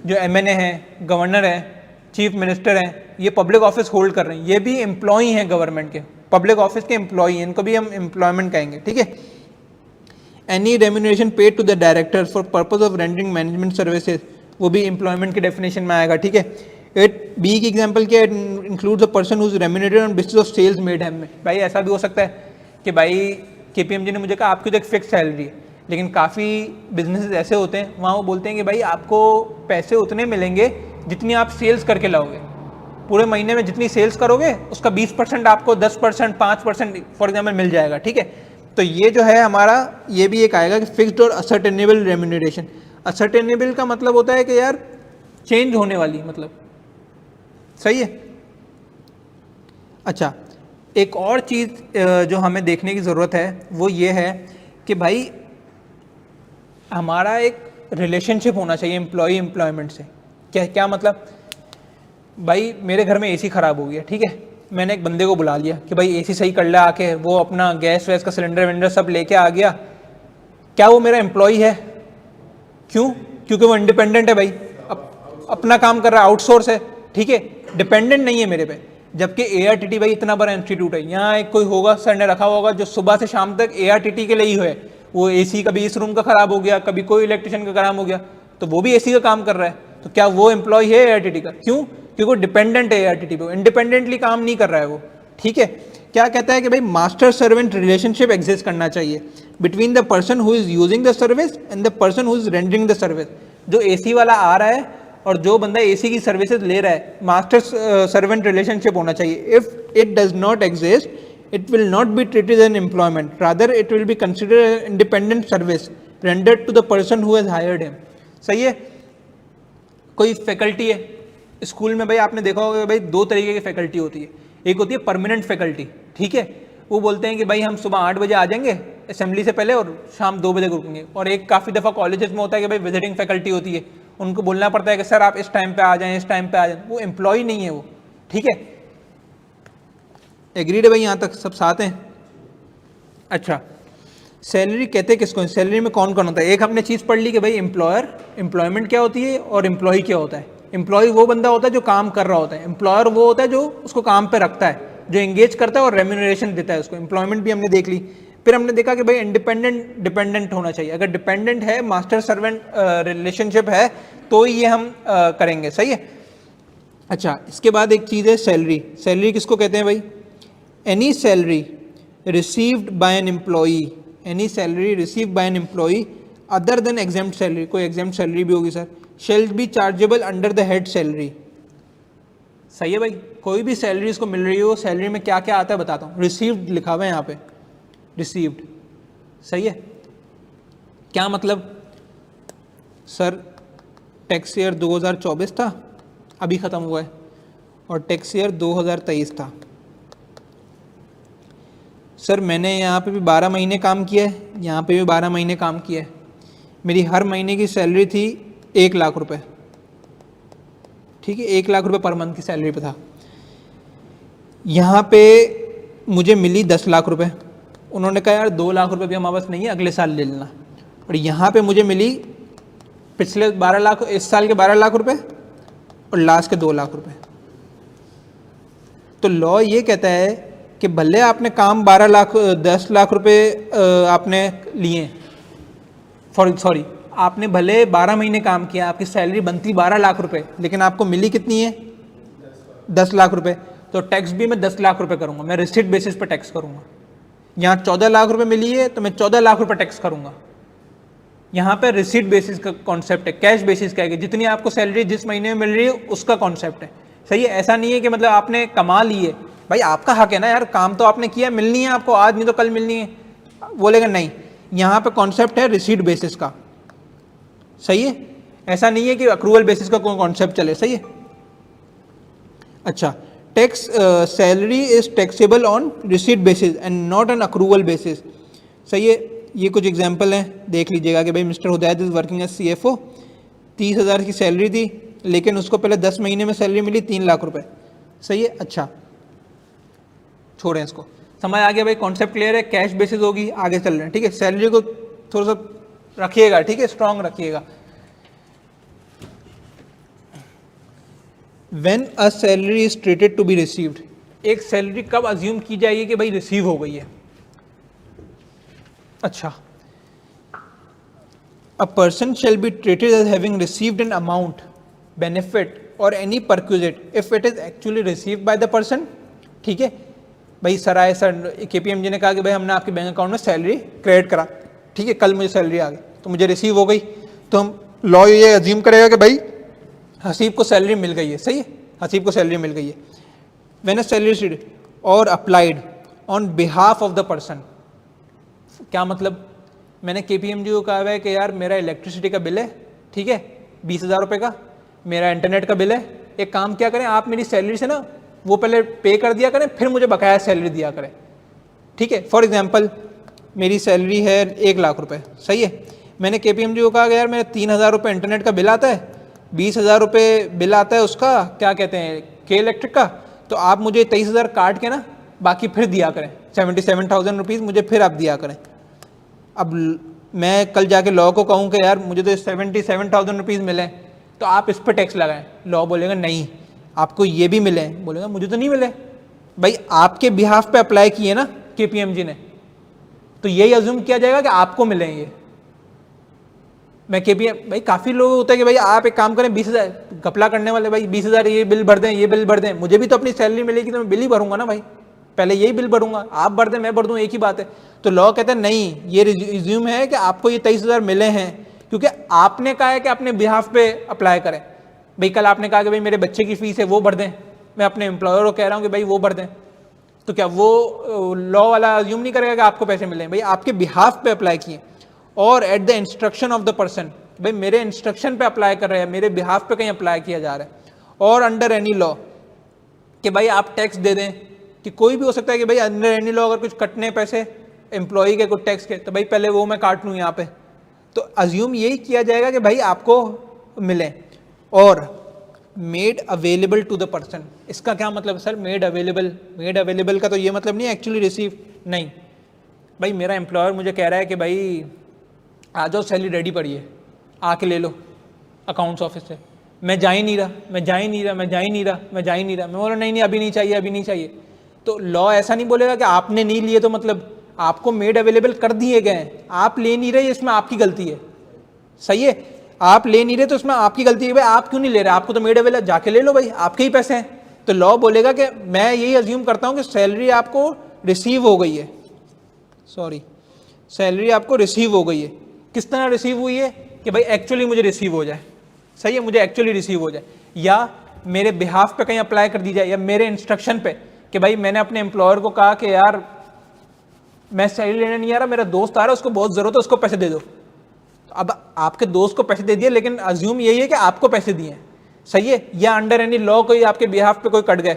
जो एमएनए है, गवर्नर है, चीफ मिनिस्टर हैं, ये पब्लिक ऑफिस होल्ड कर रहे हैं, ये भी एम्प्लॉय हैं गवर्नमेंट के, पब्लिक ऑफिस के एम्प्लॉय हैं, इनको भी हम एम्प्लॉयमेंट कहेंगे, ठीक है। Any remuneration paid to the director for purpose of rendering management services, वो भी एम्प्लॉयमेंट के डेफिनेशन में आएगा, ठीक है। बी की एग्जांपल क्या है? Includes a person who is remunerated on basis of sales made है। भाई ऐसा भी हो सकता है कि भाई केपीएमजी ने मुझे कहा आपकी तो एक फिक्स सैलरी है, लेकिन काफ़ी बिजनेसेस ऐसे होते हैं वहाँ वो बोलते हैं कि भाई आपको पैसे उतने मिलेंगे जितनी आप सेल्स करके लाओगे, पूरे महीने में जितनी सेल्स करोगे उसका 20% आपको 10%, 5% फॉर एग्जाम्पल मिल जाएगा, ठीक है। तो ये जो है हमारा, ये भी एक आएगा कि fixed or ascertainable remuneration. Ascertainable का मतलब होता है कि यार चेंज होने वाली, मतलब सही है। अच्छा, एक और चीज़ जो हमें देखने की ज़रूरत है वो ये है कि भाई हमारा एक रिलेशनशिप होना चाहिए एम्प्लॉय एम्प्लॉयमेंट से। क्या क्या मतलब, भाई मेरे घर में एसी ख़राब हो गया, ठीक है, मैंने एक बंदे को बुला लिया कि भाई एसी सही कर ले आके, वो अपना गैस वैस का सिलेंडर विलेंडर सब लेके आ गया। क्या वो मेरा एम्प्लॉय है? क्यों? क्योंकि वो इंडिपेंडेंट है भाई, अपना काम कर रहा है, आउटसोर्स है, ठीक है, डिपेंडेंट नहीं है मेरे पे। जबकि ARTT भाई इतना बड़ा इंस्टीट्यूट है, यहाँ एक कोई होगा सर ने रखा होगा जो सुबह से शाम तक ARTT के लिए ही है। वो एसी कभी इस रूम का खराब हो गया, कभी कोई इलेक्ट्रिशियन का खराब हो गया, तो वो भी एसी का काम कर रहा है। तो क्या वो एम्प्लॉय है ARTT का? क्यों? क्योंकि वो डिपेंडेंट है ARTT पे, इंडिपेंडेंटली काम नहीं कर रहा है वो, ठीक है। क्या कहता है कि भाई मास्टर सर्वेंट रिलेशनशिप एग्जिस्ट करना चाहिए between the person who is using the service and the person who is rendering the service. जो एसी वाला आ रहा है और जो बंदा एसी की सर्विसेज ले रहा है, मास्टर सर्वेंट रिलेशनशिप होना चाहिए। If it does not exist, it will not be treated as an employment, rather it will be considered an independent service rendered to the person who has hired him। सही है। कोई फैकल्टी है स्कूल में, भाई आपने देखा होगा भाई दो तरीके की फैकल्टी होती है। एक होती है परमानेंट फैकल्टी, ठीक है, वो बोलते हैं कि भाई हम सुबह 8 बजे आ जाएंगे असेंबली से पहले और शाम 2 बजे रुकेंगे। और एक काफ़ी दफ़ा कॉलेजेस में होता है कि भाई विजिटिंग फैकल्टी होती है, उनको बोलना पड़ता है कि सर आप इस टाइम पे आ जाएं, इस टाइम पे आ जाएं। वो एम्प्लॉय नहीं है वो, ठीक है। एग्रीड है भाई, यहाँ तक सब साथ हैं। अच्छा, सैलरी कहते हैं किसको? सैलरी में कौन कौन होता है? एक हमने चीज़ पढ़ ली कि भाई एम्प्लॉयर, एम्प्लॉयमेंट क्या होती है, और एम्प्लॉय क्या होता है। एम्प्लॉय वो बंदा होता है जो काम कर रहा होता है, एम्प्लॉयर वो होता है जो उसको काम पे रखता है, जो एंगेज करता है और रेम्यूनरेशन देता है उसको। एम्प्लॉयमेंट भी हमने देख ली। फिर हमने देखा कि भाई इंडिपेंडेंट डिपेंडेंट होना चाहिए। अगर डिपेंडेंट है, मास्टर सर्वेंट रिलेशनशिप है, तो ये हम करेंगे, सही है। अच्छा, इसके बाद एक चीज़ है सैलरी। सैलरी किसको कहते हैं भाई? any salary received by an employee, any salary received by an employee other than exempt salary, कोई exempt salary भी होगी sir, shall be chargeable under the head salary। सही है भाई, कोई भी सैलरी इसको मिल रही हो, सैलरी में क्या क्या आता है बताता हूँ। रिसीव्ड लिखा हुआ है यहाँ पे, रिसीव्ड, सही है। क्या मतलब सर? टैक्स ईयर 2024 था, अभी ख़त्म हुआ है, और टैक्स ईयर 2023 था। सर मैंने यहाँ पे भी 12 महीने काम किया है, यहाँ पे भी 12 महीने काम किया है। मेरी हर महीने की सैलरी थी 1 लाख रुपए, ठीक है, 1 लाख रुपए पर मंथ की सैलरी पे था। यहाँ पे मुझे मिली 10 लाख रुपए। उन्होंने कहा यार 2 लाख रुपए भी हमारे पास नहीं है, अगले साल ले लेना। और यहाँ पे मुझे मिली पिछले 12 लाख, इस साल के 12 लाख रुपए और लास्ट के 2 लाख रुपए। तो लॉ ये कहता है कि भले आपने काम 10 लाख रुपए आपने लिए, सॉरी आपने भले 12 महीने काम किया, आपकी सैलरी बनती 12 लाख रुपए, लेकिन आपको मिली कितनी है? 10 लाख रुपए। तो टैक्स भी मैं 10 लाख रुपए करूंगा, मैं रिसिट बेसिस पे टैक्स करूंगा। यहाँ 14 लाख रुपए मिली है तो मैं 14 लाख रुपए टैक्स करूंगा। यहाँ पे रिसिट बेसिस का कॉन्सेप्ट है, कैश बेसिस का है, जितनी आपको सैलरी जिस महीने में मिल रही है उसका कॉन्सेप्ट है, सही है। ऐसा नहीं है कि मतलब आपने कमा ली है, भाई आपका हक है ना यार, काम तो आपने किया, मिलनी है आपको, आज नहीं तो कल मिलनी है। बोलेगा नहीं, यहाँ पे कॉन्सेप्ट है रिसीट बेसिस का, सही है। ऐसा नहीं है कि अक्रूवल बेसिस का कोई कॉन्सेप्ट चले, सही है। अच्छा, tax salary is taxable on receipt basis and not on accrual basis, सही है। ये कुछ एग्जांपल हैं, देख लीजिएगा कि भाई mister Hudait is working as CFO, 30,000 की सैलरी थी, लेकिन उसको पहले 10 महीने में सैलरी मिली 3 लाख रुपए, सही है। अच्छा छोड़ें इसको, समझ आ गया भाई, कॉन्सेप्ट क्लियर है। कैश बेसिस होगी, आगे चल रहे हैं, ठीक है। सैलरी को थोड़ा सा रखिएगा, ठीक है, स्ट्रांग रखिएगा। When a salary is treated to be received, एक सैलरी कब अज्यूम की जाएगी कि भाई रिसीव हो गई है? अच्छा, a person shall be treated as having received an amount, benefit और any perquisite if it is actually received by the person, ठीक है। भाई सर आए, सर KPMG ने कहा कि भाई हमने आपके बैंक अकाउंट में सैलरी क्रेडिट करा, ठीक है, कल मुझे सैलरी आ गई तो मुझे रिसीव हो गई, तो हम लॉ ये अज्यूम करेगा कि भाई हसीब को सैलरी मिल गई है, सही है, हसीब को सैलरी मिल गई है। व्हेन अ सैलरी शीट और applied on behalf of the person, क्या मतलब, मैंने KPMG को कहा है कि यार मेरा इलेक्ट्रिसिटी का बिल है, ठीक है, 20,000 रुपये का, मेरा इंटरनेट का बिल है, एक काम क्या करें आप मेरी सैलरी से ना वो पहले पे कर दिया करें, फिर मुझे बकाया सैलरी दिया करें, ठीक है। फॉर एग्जांपल मेरी सैलरी है 1,00,000 रुपये, सही है, मैंने KPMG को कहा कि यार मेरा 3,000 रुपये इंटरनेट का बिल आता है, 20,000 रुपये बिल आता है उसका क्या कहते हैं के इलेक्ट्रिक का, तो आप मुझे 23,000 काट के ना बाकी फिर दिया करें, 77,000 रुपीज़ मुझे फिर आप दिया करें। अब मैं कल जाके लॉ को कहूँ कि यार मुझे तो 77,000 रुपीज़ मिले, तो आप इस पर टैक्स लगाएं, लॉ बोलेगा नहीं आपको ये भी मिले, बोलेगा मुझे तो नहीं मिले। भाई आपके बिहाफ पे अप्लाई किए ना KPMG ने, तो यही अज्यूम किया जाएगा कि आपको मिले ये। मैं भाई काफ़ी लोग होता है कि भाई आप एक काम करें 20,000 घपला करने वाले, भाई 20,000 ये बिल भर दें, ये बिल भर दें, मुझे भी तो अपनी सैलरी मिलेगी तो मैं बिल ही भरूंगा ना भाई, पहले यही बिल भरूंगा, आप भर दें मैं भर दूं, एक ही बात है। तो लॉ कहते हैं नहीं, ये रिज्यूम है कि आपको ये 23,000 मिले हैं क्योंकि आपने कहा है कि अपने बिहाफ पे अप्लाई करें। भाई कल आपने कहा कि भाई मेरे बच्चे की फीस है वो भर दें, मैं अपने एम्प्लॉयर को कह रहा हूँ कि भाई वो भर दें, तो क्या वो लॉ वाला अज्यूम नहीं करेगा कि आपको पैसे मिले? भाई आपके बिहाफ पे अप्लाई किए और at the instruction of the person, भाई मेरे इंस्ट्रक्शन पे अप्लाई कर रहे हैं, मेरे बिहाफ पे कहीं अप्लाई किया जा रहा है, और अंडर एनी लॉ कि भाई आप टैक्स दे दें, कि कोई भी हो सकता है कि भाई अंडर एनी लॉ अगर कुछ कटने पैसे एम्प्लॉई के कुछ टैक्स के, तो भाई पहले वो मैं काट लूँ यहाँ पे, तो अज्यूम यही किया जाएगा कि भाई आपको मिले। और made available to the person, इसका क्या मतलब है सर? मेड अवेलेबल का तो ये मतलब नहीं एक्चुअली रिसीव, नहीं भाई मेरा एम्प्लॉयर मुझे कह रहा है कि भाई आ जाओ सैलरी रेडी पड़ी है, आके ले लो अकाउंट्स ऑफिस से, मैं जा ही नहीं रहा, मैं बोला नहीं अभी नहीं चाहिए, तो लॉ ऐसा नहीं बोलेगा कि आपने नहीं लिए तो मतलब आपको मेड अवेलेबल कर दिए गए हैं, आप ले नहीं रहे इसमें आपकी गलती है, सही है, आप ले नहीं रहे तो इसमें आपकी गलती है, भाई आप क्यों नहीं ले रहे, आपको तो मेड अवेलेबल, जाके ले लो भाई, आपके ही पैसे हैं। तो लॉ बोलेगा कि मैं यही अज्यूम करता हूं कि सैलरी आपको रिसीव हो गई है, सैलरी आपको रिसीव हो गई है, किस तरह रिसीव हुई है कि भाई एक्चुअली मुझे रिसीव हो जाए, सही है, मुझे एक्चुअली रिसीव हो जाए, या मेरे बिहाफ पे कहीं अप्लाई कर दी जाए, या मेरे इंस्ट्रक्शन पे कि भाई मैंने अपने एम्प्लॉयर को कहा कि यार मैं सैलरी लेने नहीं आ रहा, मेरा दोस्त आ रहा है उसको बहुत जरूरत है, उसको पैसे दे दो, तो अब आपके दोस्त को पैसे दे दिए, लेकिन अज्यूम यही है कि आपको पैसे दिए, सही है, या अंडर एनी लॉ कोई आपके बिहाफ पे कोई कट गए,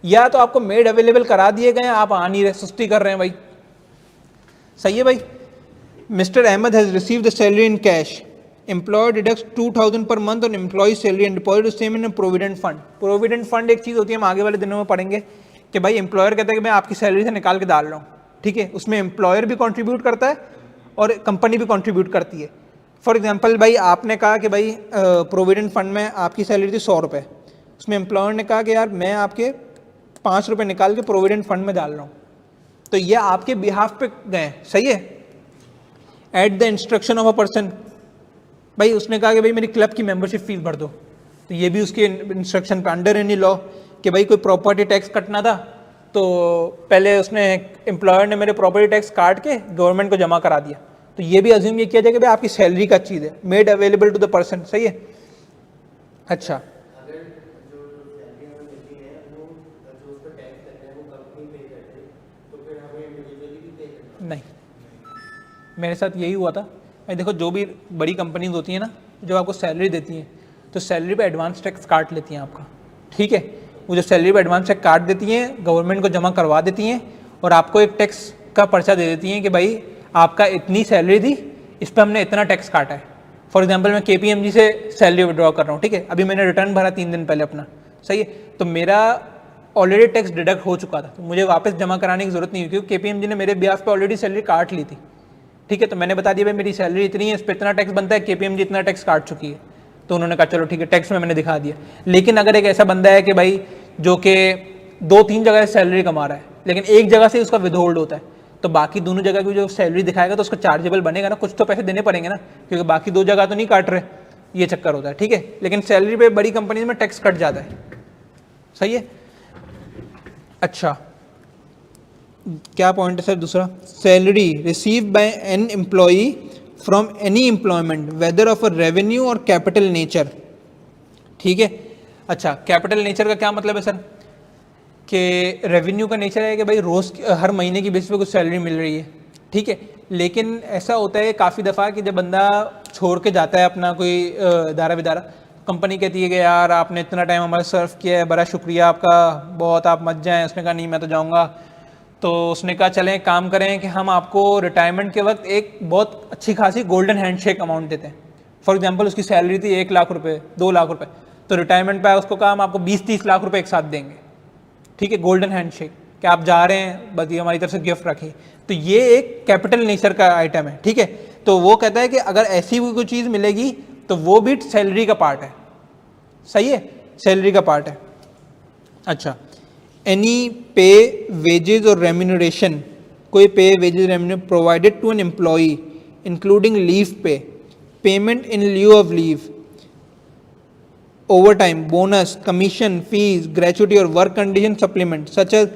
या तो आपको मेड अवेलेबल करा दिए गए, आप आ नहीं रहे, सुस्ती कर रहे हैं भाई, सही है भाई। Mister Ahmed has receive the salary in cash, employer deducts 2,000 per month on employee salary and deposit same in provident fund. Provident fund एक चीज़ होती है, हम आगे वाले दिनों में पढ़ेंगे कि भाई एम्प्लॉयर कहता है कि मैं आपकी सैलरी से निकाल के डाल रहा हूँ, ठीक है, उसमें एम्प्लॉयर भी कंट्रीब्यूट करता है और कंपनी भी कंट्रीब्यूट करती है। फॉर एग्जांपल भाई आपने कहा कि भाई प्रोविडेंट फंड में आपकी सैलरी थी 100 रुपये, उसमें एम्प्लॉयर ने कहा कि यार मैं आपके 5 रुपये निकाल के प्रोविडेंट फंड में डाल रहा हूँ, तो ये आपके बिहाफ पे गए, सही है, at the instruction of a person, भाई उसने कहा कि भाई मेरी क्लब की मेंबरशिप फीस भर दो, तो ये भी उसके इंस्ट्रक्शन पे, अंडर एनी लॉ कि भाई कोई प्रॉपर्टी टैक्स कटना था, तो पहले उसने एम्प्लॉयर ने मेरे प्रॉपर्टी टैक्स काट के गवर्नमेंट को जमा करा दिया, तो ये भी अज्यूम ये किया जाए कि भाई आपकी सैलरी का चीज़ है, made available to the person, सही है। अच्छा, नहीं मेरे साथ यही हुआ था भाई, देखो जो भी बड़ी कंपनीज होती हैं ना, जो आपको सैलरी देती हैं, तो सैलरी पे एडवांस टैक्स काट लेती हैं आपका, ठीक है, वो जो सैलरी पे एडवांस टैक्स काट देती हैं, गवर्नमेंट को जमा करवा देती हैं, और आपको एक टैक्स का पर्चा दे देती हैं कि भाई आपका इतनी सैलरी थी, इस पर हमने इतना टैक्स काटा है। फॉर एग्जांपल मैं KPMG से सैलरी विड्रॉ कर रहा हूँ, ठीक है, अभी मैंने रिटर्न भरा 3 दिन पहले अपना, सही है, तो मेरा ऑलरेडी टैक्स डिडक्ट हो चुका था, तो मुझे वापस जमा कराने की जरूरत नहीं हुई, क्योंकि KPMG ने मेरे बिहाफ पे ऑलरेडी सैलरी काट ली थी, ठीक है, तो मैंने बता दिया भाई मेरी सैलरी इतनी है, इस पर इतना टैक्स बनता है, KPMG इतना टैक्स काट चुकी है, तो उन्होंने कहा चलो ठीक है, टैक्स में मैंने दिखा दिया। लेकिन अगर एक ऐसा बंदा है कि भाई जो कि 2-3 जगह से सैलरी कमा रहा है, लेकिन एक जगह से उसका विदहोल्ड होता है, तो बाकी दोनों जगह की जो सैलरी दिखाएगा तो उसका चार्जेबल बनेगा ना, कुछ तो पैसे देने पड़ेंगे ना, क्योंकि बाकी 2 जगह तो नहीं काट रहे, ये चक्कर होता है, ठीक है, लेकिन सैलरी पे बड़ी कंपनी में टैक्स कट जाता है, सही है। अच्छा, क्या पॉइंट है सर दूसरा? Salary receive by an employee from any employment whether of a revenue or capital nature, ठीक है। अच्छा, कैपिटल नेचर का क्या मतलब है सर? कि रेवेन्यू का नेचर है कि भाई रोज़ हर महीने की बेसिस पे कुछ सैलरी मिल रही है, ठीक है। लेकिन ऐसा होता है काफ़ी दफ़ा कि जब बंदा छोड़ के जाता है अपना कोई दायरा बिदारा, कंपनी कहती है कि यार आपने इतना टाइम हमारा सर्व किया है, बड़ा शुक्रिया आपका, बहुत, आप मत जाएं। उसने कहा नहीं मैं तो जाऊंगा। तो उसने कहा चलें काम करें कि हम आपको रिटायरमेंट के वक्त एक बहुत अच्छी खासी गोल्डन हैंडशेक अमाउंट देते हैं। फॉर एग्जांपल उसकी सैलरी थी 1 लाख रुपए, 2 लाख रुपए, तो रिटायरमेंट पे उसको कहा हम आपको 20-30 लाख रुपए एक साथ देंगे, ठीक है, गोल्डन हैंडशेक, कि आप जा रहे हैं बस ये हमारी तरफ से गिफ्ट रखिए। तो ये एक कैपिटल नेचर का आइटम है, ठीक है। तो वो कहता है कि अगर ऐसी कोई चीज़ मिलेगी तो वो भी सैलरी का पार्ट है, सही है, सैलरी का पार्ट है। अच्छा, एनी पे वेजेज और रेम्यूनरेशन, कोई pay wages remuneration provided to an employee including leave pay, payment in lieu of leave, overtime, bonus, commission, fees, gratuity और work condition supplement such as.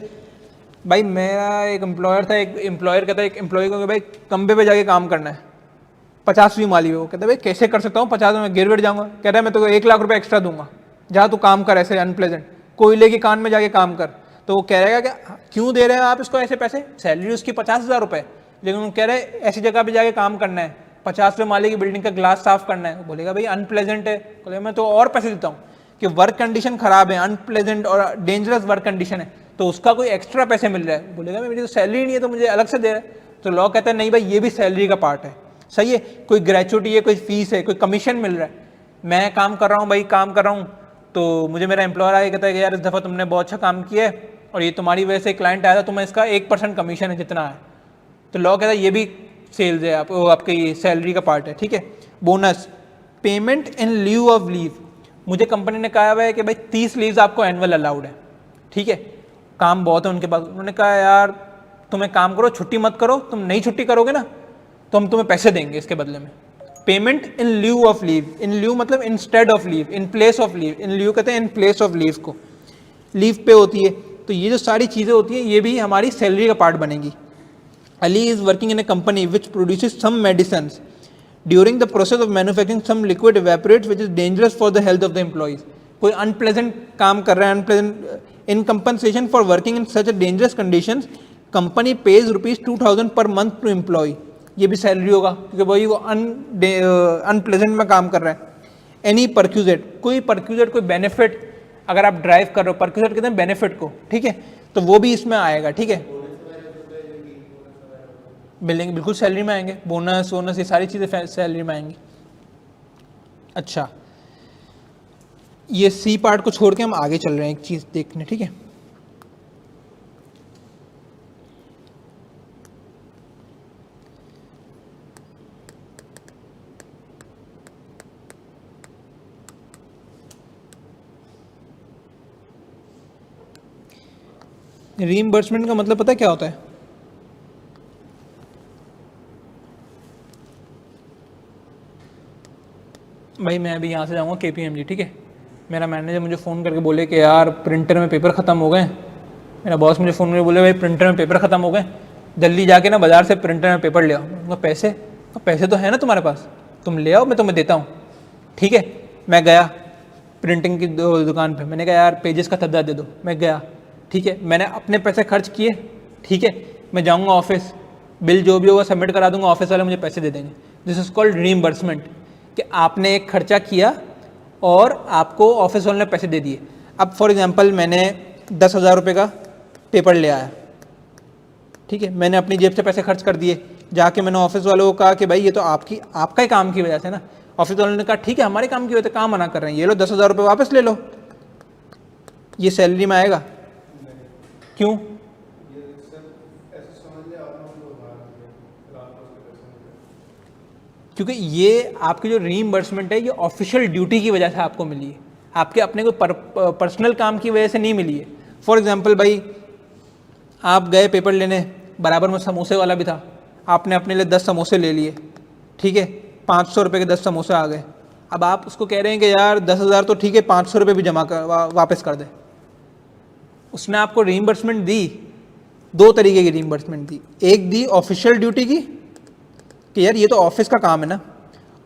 भाई मेरा एक एम्प्लॉयर था, एक एम्प्लॉयर कहता है एक एम्प्लॉय को भाई खंबे पे जाके काम करना है 50वीं माली पे, वो कहता है भाई कैसे कर सकता हूँ 50 में, गिर जाऊंगा। कहता है मैं तो 1 लाख रुपए एक्स्ट्रा दूंगा, जहाँ तू काम कर ऐसे अनप्लेजेंट, कोयले की कान में जाके काम कर। तो वो कह रहेगा कि क्यों दे रहे हैं आप इसको ऐसे पैसे, सैलरी उसकी 50,000 रुपये, लेकिन वो कह रहे हैं ऐसी जगह पे जाके काम करना है, 50वें माले की बिल्डिंग का ग्लास साफ करना है। बोलेगा भाई अनप्लेजेंट है, बोलेगा मैं तो और पैसे देता हूँ कि वर्क कंडीशन खराब है, अनप्लेजेंट और डेंजरस वर्क कंडीशन है, तो उसका कोई एक्स्ट्रा पैसे मिल रहा है। बोलेगा मेरी तो सैलरी नहीं है तो मुझे अलग से दे रहा है। तो लॉ कहता है नहीं भाई ये भी सैलरी का पार्ट है, सही है। कोई ग्रेचुटी है, कोई फीस है, कोई कमीशन मिल रहा है, मैं काम कर रहा हूँ भाई, काम कर रहा हूँ, तो मुझे मेरा एम्प्लॉयर आगे कहता है कि यार इस दफ़ा तुमने बहुत अच्छा काम किया है और ये तुम्हारी वजह से क्लाइंट आया था, तुम्हें इसका 1% कमीशन है जितना है। तो लॉ कहता है ये भी सेल्स है, आपकी सैलरी का पार्ट है, ठीक है। Bonus, payment in lieu of leave, मुझे कंपनी ने कहा हुआ है कि भाई 30 लीव्स आपको एनुअल अलाउड है, ठीक है, काम बहुत है उनके पास। उन्होंने कहा यार तुम एक काम करो, छुट्टी मत करो, तुम नई छुट्टी करोगे ना तो हम तुम्हें पैसे देंगे इसके बदले में। Payment in lieu of leave, in lieu मतलब instead of leave, in place of leave, in lieu कहते हैं इन प्लेस ऑफ लीव को, लीव पे होती है। तो ये जो सारी चीज़ें होती हैं ये भी हमारी सैलरी का पार्ट बनेगी। Ali is working in a company which produces some medicine, during the process of manufacturing some liquid evaporates which is dangerous for the health of the employees. कोई अनप्लेजेंट काम कर रहा है, unpleasant, in compensation for working in such dangerous conditions company pays ₹2000 per month to employ, ये भी सैलरी होगा क्योंकि भाई वो अनप्लेजेंट में काम कर रहा है। एनी परक्यूजेट, कोई परक्यूजेट, कोई बेनिफिट, अगर आप ड्राइव कर रहे हो, परक्यूजेट कहते हैं बेनिफिट को, ठीक है, तो वो भी इसमें आएगा, ठीक है, मिलेंगे, बिल्कुल सैलरी में आएंगे, बोनस वोनस ये सारी चीज़ें सैलरी में आएंगी। अच्छा, ये सी पार्ट को छोड़ के हम आगे चल रहे हैं एक चीज़ देखने, ठीक है। रीइंबर्समेंट का मतलब पता है क्या होता है? भाई मैं अभी यहाँ से जाऊँगा KPMG, ठीक है, मेरा मैनेजर मुझे फ़ोन करके बोले कि यार प्रिंटर में पेपर ख़त्म हो गए, मेरा बॉस मुझे फ़ोन में बोले भाई प्रिंटर में पेपर ख़त्म हो गए, जल्दी जाके ना बाज़ार से प्रिंटर में पेपर ले आओ। उनका पैसे, पैसे तो है ना तुम्हारे पास, तुम ले आओ मैं तुम्हें देता हूँ, ठीक है। मैं गया प्रिंटिंग की दुकान पर, मैंने कहा यार पेजेस का तब्दा दे दो, मैं गया, ठीक है, मैंने अपने पैसे खर्च किए, ठीक है, मैं जाऊँगा ऑफिस, बिल जो भी होगा सबमिट करा दूंगा, ऑफिस वाले मुझे पैसे दे देंगे। दिस इज़ कॉल्ड रीइंबर्समेंट, कि आपने एक खर्चा किया और आपको ऑफिस वाले ने पैसे दे दिए। अब फॉर एग्जांपल मैंने 10,000 रुपये का पेपर ले आया, ठीक है, मैंने अपनी जेब से पैसे खर्च कर दिए, जाके मैंने ऑफिस वालों को कहा कि भाई ये तो आपका ही काम की वजह से ना। ऑफिस वालों ने कहा ठीक है हमारे काम की वजह से, काम मना कर रहे हैं, ये लो 10,000 रुपये वापस ले लो, ये सैलरी में आएगा क्यों? क्योंकि ये आपकी जो रीइंबर्समेंट है ये ऑफिशियल ड्यूटी की वजह से आपको मिली है, आपके अपने कोई पर्सनल काम की वजह से नहीं मिली है। फॉर एग्जांपल भाई आप गए पेपर लेने, बराबर में समोसे वाला भी था, आपने अपने लिए 10 समोसे ले लिए, ठीक है, 500 रुपये के 10 समोसे आ गए। अब आप उसको कह रहे हैं कि यार 10,000 तो ठीक है, 500 रुपये भी जमा कर वापस कर दे। उसने आपको रीइंबर्समेंट दी, 2 तरीके की रीइंबर्समेंट दी, एक दी ऑफिशियल ड्यूटी की कि यार ये तो ऑफिस का काम है ना,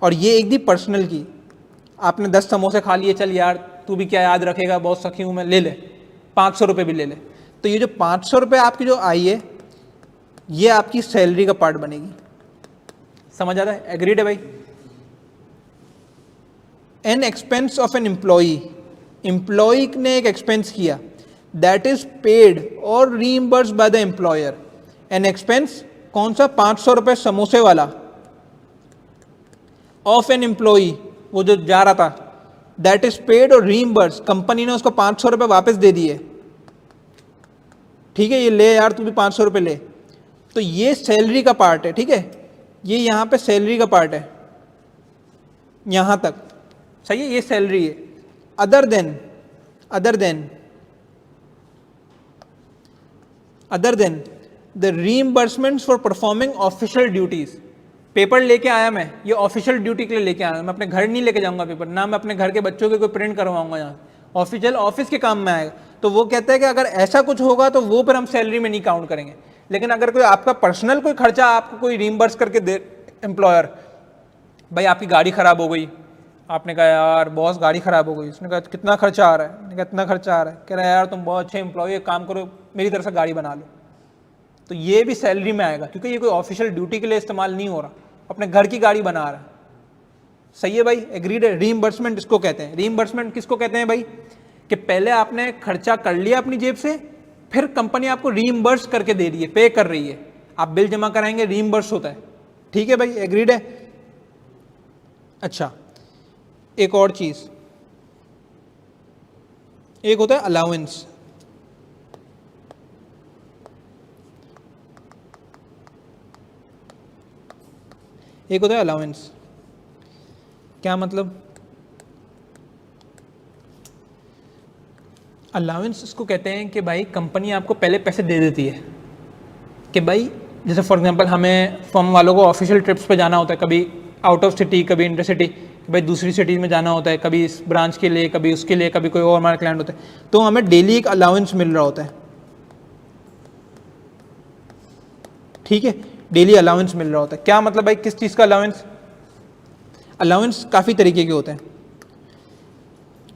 और ये एक दी पर्सनल की, आपने 10 समोसे खा लिए, चल यार तू भी क्या याद रखेगा, बहुत सखी हूँ मैं, ले ले 500 रुपये भी ले ले। तो ये जो 500 रुपये आपकी जो आई है ये आपकी सैलरी का पार्ट बनेगी। समझ आ रहा है? एग्रीड है भाई? An expense of an employee ने एक एक्सपेंस किया, दैट इज पेड और reimburse by the employer. An expense कौन सा? 500 रुपये समोसे वाला, ऑफ एन एम्प्लॉई, वो जो जा रहा था, दैट इज पेड और रीइंबर्स, कंपनी ने उसको 500 रुपये वापस दे दिए। ठीक है, ये ले यार तू भी 500 रुपये ले। तो ये सैलरी का पार्ट है। ठीक है, ये यहां पे सैलरी का पार्ट है, यहां तक सही है, ये सैलरी है। Other than the reimbursement for performing official duties. Paper लेके आया मैं, ये ऑफिशियल ड्यूटी के लिए लेके आया, मैं अपने घर नहीं लेके जाऊंगा पेपर, ना मैं अपने घर के बच्चों के कोई प्रिंट करवाऊंगा यहाँ, ऑफिशियल ऑफिस के काम में आएगा। तो वो कहता है कि अगर ऐसा कुछ होगा तो वो पर हम सैलरी में नहीं काउंट करेंगे। लेकिन अगर कोई आपका पर्सनल कोई खर्चा आपको कोई रीइंबर्स करके दे एम्प्लॉयर, भाई आपकी गाड़ी खराब हो गई, आपने कहा यार बॉस गाड़ी खराब हो गई, उसने कहा कितना खर्चा आ रहा है, मैंने कहा इतना खर्चा आ रहा है, कह रहा है यार तुम बहुत अच्छे एम्प्लॉय, काम करो मेरी तरफ से गाड़ी बना लो, तो ये भी सैलरी में आएगा, क्योंकि ये कोई ऑफिशियल ड्यूटी के लिए इस्तेमाल नहीं हो रहा, अपने घर की गाड़ी बना रहा है। सही है भाई? एग्रीड है? रीइंबर्समेंट इसको कहते हैं। रीइंबर्समेंट किसको कहते हैं भाई? कि पहले आपने खर्चा कर लिया अपनी जेब से, फिर कंपनी आपको रीइंबर्स करके दे रही है, पे कर रही है, आप बिल जमा कराएंगे रीइंबर्स होता है। ठीक है भाई? एग्रीड है? अच्छा, एक और चीज, एक होता है अलाउंस। एक होता है अलाउंस। क्या मतलब? अलाउंस इसको कहते हैं कि भाई कंपनी आपको पहले पैसे दे देती है कि भाई जैसे फॉर एग्जांपल हमें फर्म वालों को ऑफिशियल ट्रिप्स पे जाना होता है, कभी आउट ऑफ सिटी, कभी इंटर सिटी, भाई दूसरी सिटीज़ में जाना होता है, कभी इस ब्रांच के लिए, कभी उसके लिए, कभी कोई और हमारा क्लाइंट होता है, तो हमें डेली एक अलाउंस मिल रहा होता है। ठीक है, डेली अलाउंस मिल रहा होता है। क्या मतलब भाई? किस चीज़ का अलाउंस? अलाउंस काफ़ी तरीके के होते हैं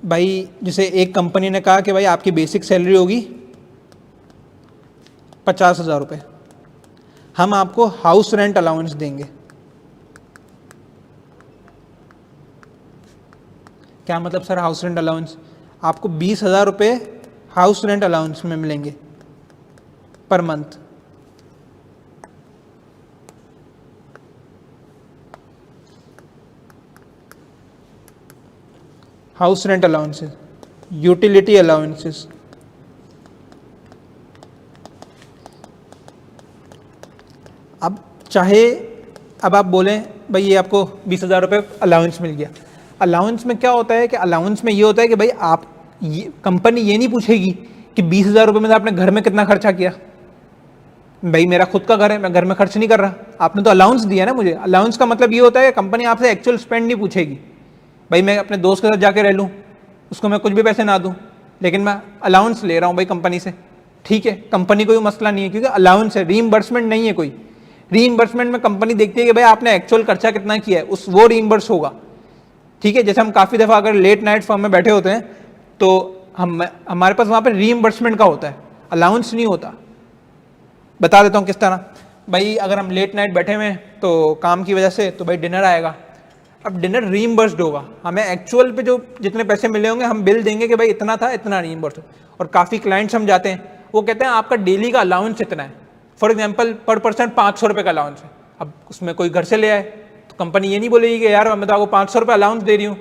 भाई। जैसे एक कंपनी ने कहा कि भाई आपकी बेसिक सैलरी होगी 50,000 रुपये, हम आपको हाउस रेंट अलाउंस देंगे। क्या मतलब सर हाउस रेंट अलाउंस? आपको 20,000 रुपये हाउस रेंट अलाउंस में मिलेंगे per month. House rent allowances, utility allowances, अब आप बोलें भाई ये आपको 20,000 रुपये अलाउंस मिल गया। अलाउंस में क्या होता है कि अलाउंस में ये होता है कि भाई आप कंपनी ये नहीं पूछेगी कि 20,000 रुपये में आपने घर में कितना खर्चा किया, भाई मेरा खुद का घर है, मैं घर में खर्च नहीं कर रहा, आपने तो अलाउंस दिया ना मुझे। अलाउंस का मतलब ये होता है कि कंपनी आपसे एक्चुअल स्पेंड नहीं पूछेगी, भाई मैं अपने दोस्त के साथ जाके रह लूँ, उसको मैं कुछ भी पैसे ना दूँ, लेकिन मैं अलाउंस ले रहा हूँ भाई कंपनी से। ठीक है, कंपनी कोई मसला नहीं है क्योंकि अलाउंस है, रीइंबर्समेंट नहीं है कोई। रीइंबर्समेंट में कंपनी देखती है कि भाई आपने एक्चुअल खर्चा कितना किया है, उस वो रीइंबर्स होगा। ठीक है, जैसे हम काफ़ी दफ़ा अगर लेट नाइट फर्म में बैठे होते हैं तो हमारे पास वहाँ पर रीइंबर्समेंट का होता है, अलाउंस नहीं होता। बता देता हूँ किस तरह। भाई अगर हम लेट नाइट बैठे हुए हैं तो काम की वजह से, तो भाई डिनर आएगा, अब डिनर रीइंबर्स्ड होगा, हमें एक्चुअल पे जो जितने पैसे मिले होंगे हम बिल देंगे कि भाई इतना था, इतना रीइंबर्स्ड। और काफ़ी क्लाइंट्स हम जाते हैं, वो कहते हैं आपका डेली का अलाउंस इतना है, फॉर एग्जाम्पल पर पर्सन 500 रुपये का अलाउंस है। अब उसमें कोई घर से ले आए तो कंपनी ये नहीं बोलेगी कि यार मैं तो आपको 500 रुपये अलाउंस दे रही हूँ,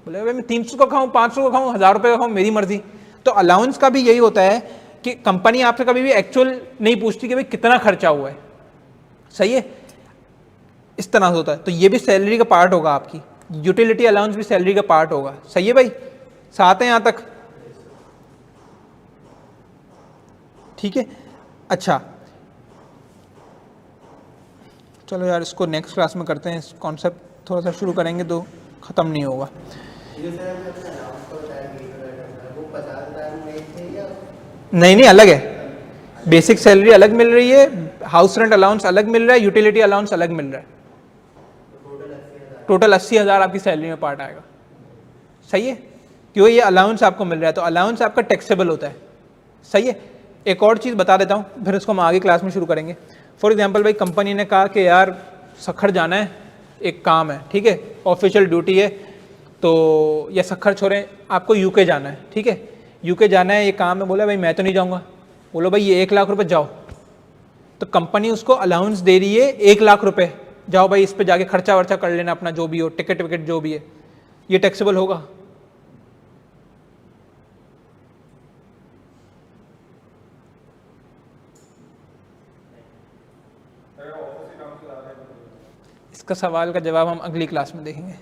बोले भाई मैं 300 का खाऊँ, 500 का खाऊँ, 1000 रुपये का खाऊँ, मेरी मर्जी। तो अलाउंस का भी यही होता है कि कंपनी आपसे कभी भी एक्चुअल नहीं पूछती कि भाई कितना खर्चा हुआ है। सही है, इस तरह से होता है। तो ये भी सैलरी का पार्ट होगा, आपकी यूटिलिटी अलाउंस भी सैलरी का पार्ट होगा। सही है भाई, साथ है यहाँ तक? ठीक है, अच्छा चलो यार इसको नेक्स्ट क्लास में करते हैं, इस कॉन्सेप्ट थोड़ा सा शुरू करेंगे तो ख़त्म नहीं होगा। नहीं, अलग है, बेसिक सैलरी अलग मिल रही है, हाउस रेंट अलाउंस अलग मिल रहा है, यूटिलिटी अलाउंस अलग मिल रहा है। टोटल 80,000 आपकी सैलरी में पार्ट आएगा। सही है, क्यों, ये अलाउंस आपको मिल रहा है, तो अलाउंस आपका टैक्सेबल होता है, सही है। एक और चीज़ बता देता हूँ, फिर इसको हम आगे क्लास में शुरू करेंगे। फॉर एग्जांपल भाई कंपनी ने कहा कि यार सखर जाना है, एक काम है, ठीक है, ऑफिशियल ड्यूटी है, तो या सखर छोड़ें आपको यूके जाना है, ठीक है, यूके जाना है, ये काम है, बोला भाई मैं तो नहीं जाऊँगा, बोलो भाई ये 1 लाख रुपये जाओ, तो कंपनी उसको अलाउंस दे रही है 1 लाख रुपये, जाओ भाई इस पे जाके खर्चा वर्चा कर लेना अपना, जो भी हो, टिकट विकेट जो भी है, ये टैक्सेबल होगा? इसका सवाल का जवाब हम अगली क्लास में देखेंगे।